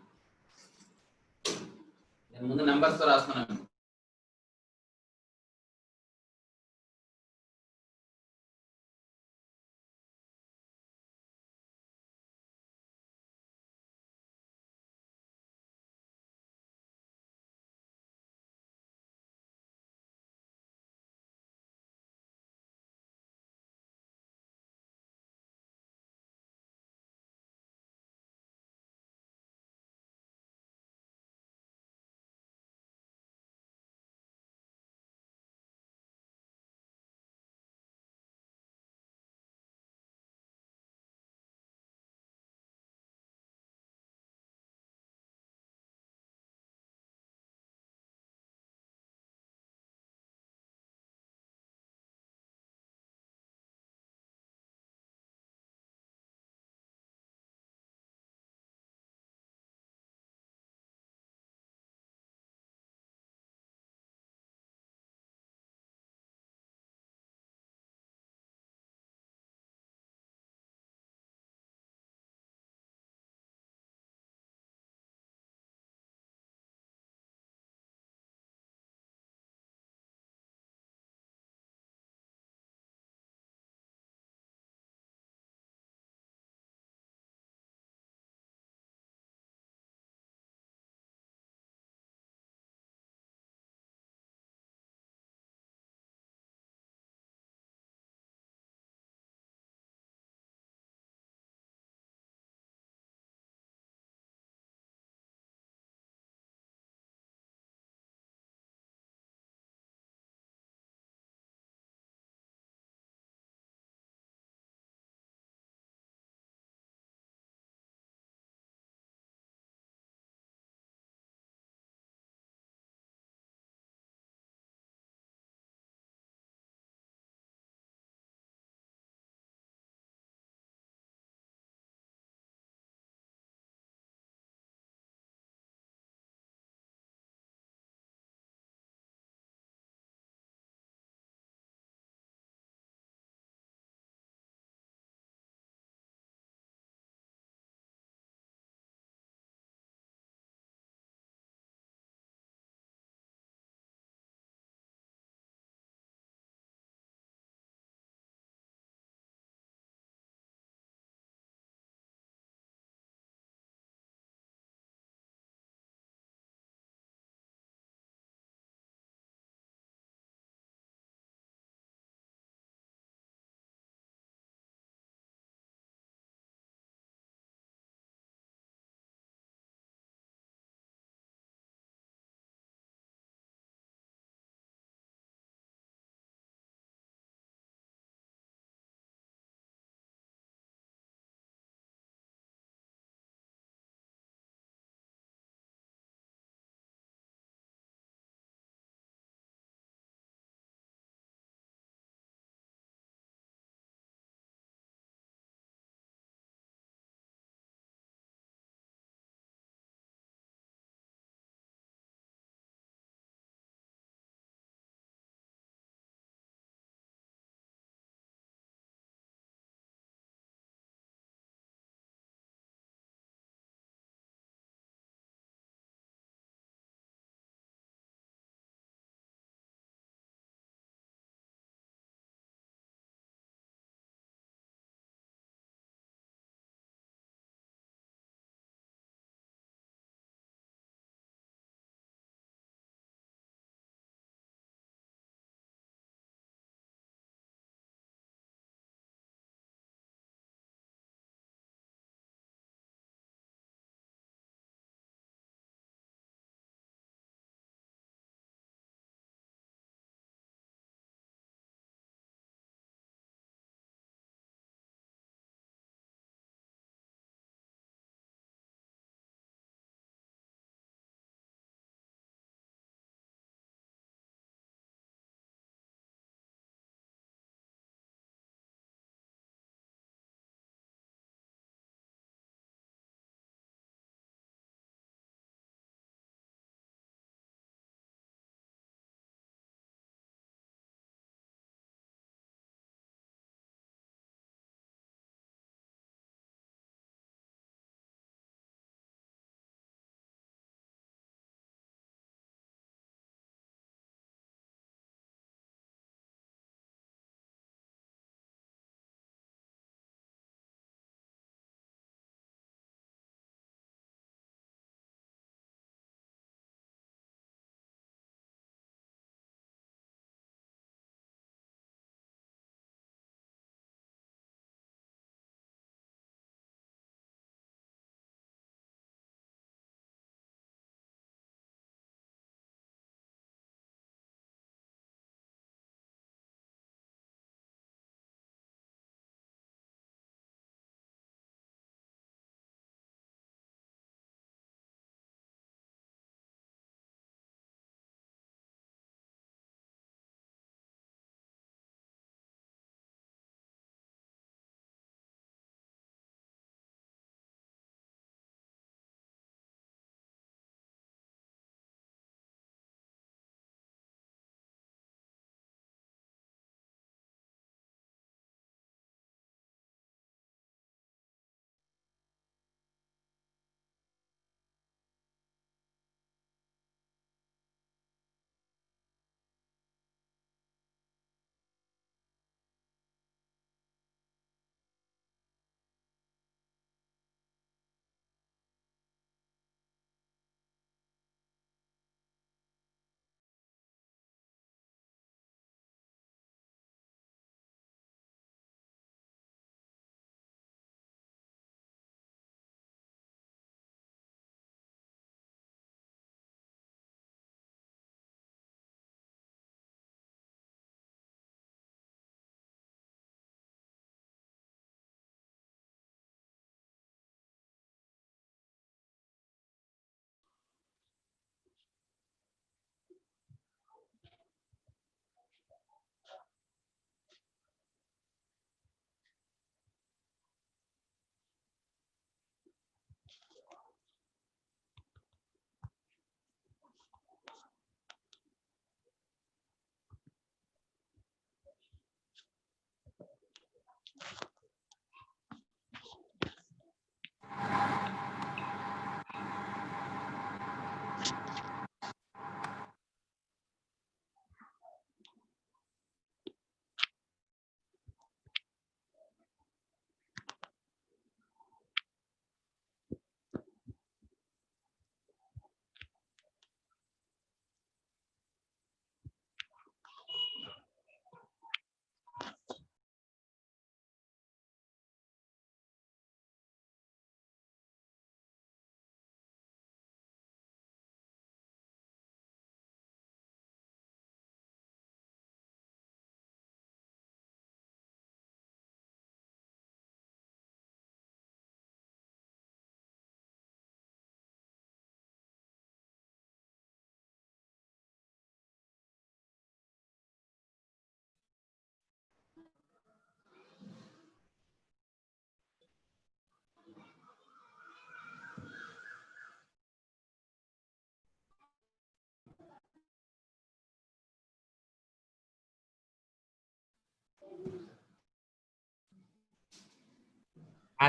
నేను ముందు numbers తో రాస్తున్నాను.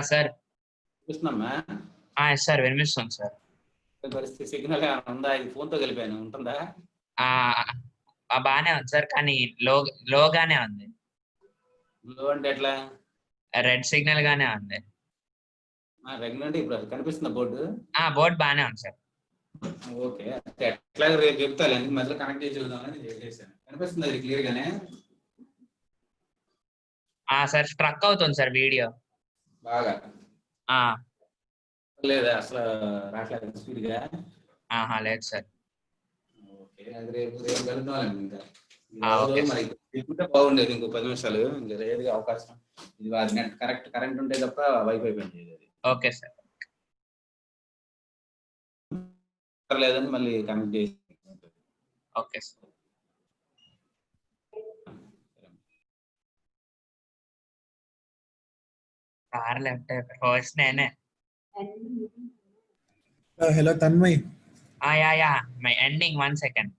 సార్ చూస్తున్నామ్మా సార్ వినిపిస్తుంది సార్. పరిస్థితి సిగ్నల్ ఏమైనా ఉందా? ఇది ఫోన్ తో కలిపాను, ఉంటుందా? బాగానే ఉంది సార్, కానీ లోగానే ఉంది. లో అంటే ఎట్లా? రెడ్ సిగ్నల్ గానే ఉంది. రెగ్యులర్ అంటే ఇప్పుడు కనిపిస్తున్న బోర్డు? బోర్డు బాగానే ఉంది సార్. ఓకే, ఎట్లా రేపు చెప్తాను, ఎందుకు మధ్యలో కనెక్ట్ చేసి చూద్దామని చేశాను. కనిపిస్తుంది అది క్లియర్ గానే? సార్ స్ట్రక్ అవుతుంది సార్ వీడియో బాగా. ఆ లేదా అసలు రావట్లేదు స్పీడ్ గా? లేదు సార్. ఓకే, అది రేపు కలుద్దాం ఇంకా. ఓకే మరి తీసుకుంటే బాగుండేది, ఇంకో 10 నిమిషాలు. ఇంకా లేదుగా అవకాశం. ఇది నెట్ కరెంట్ ఉంటే తప్ప వైఫై పనిచేయదు అది. Okay sir. లేదని మళ్ళీ కనెక్ట్ చేసి. Okay sir. Sir left first నేనే. Hello, Tanmay. Yeah. My ending 1 second.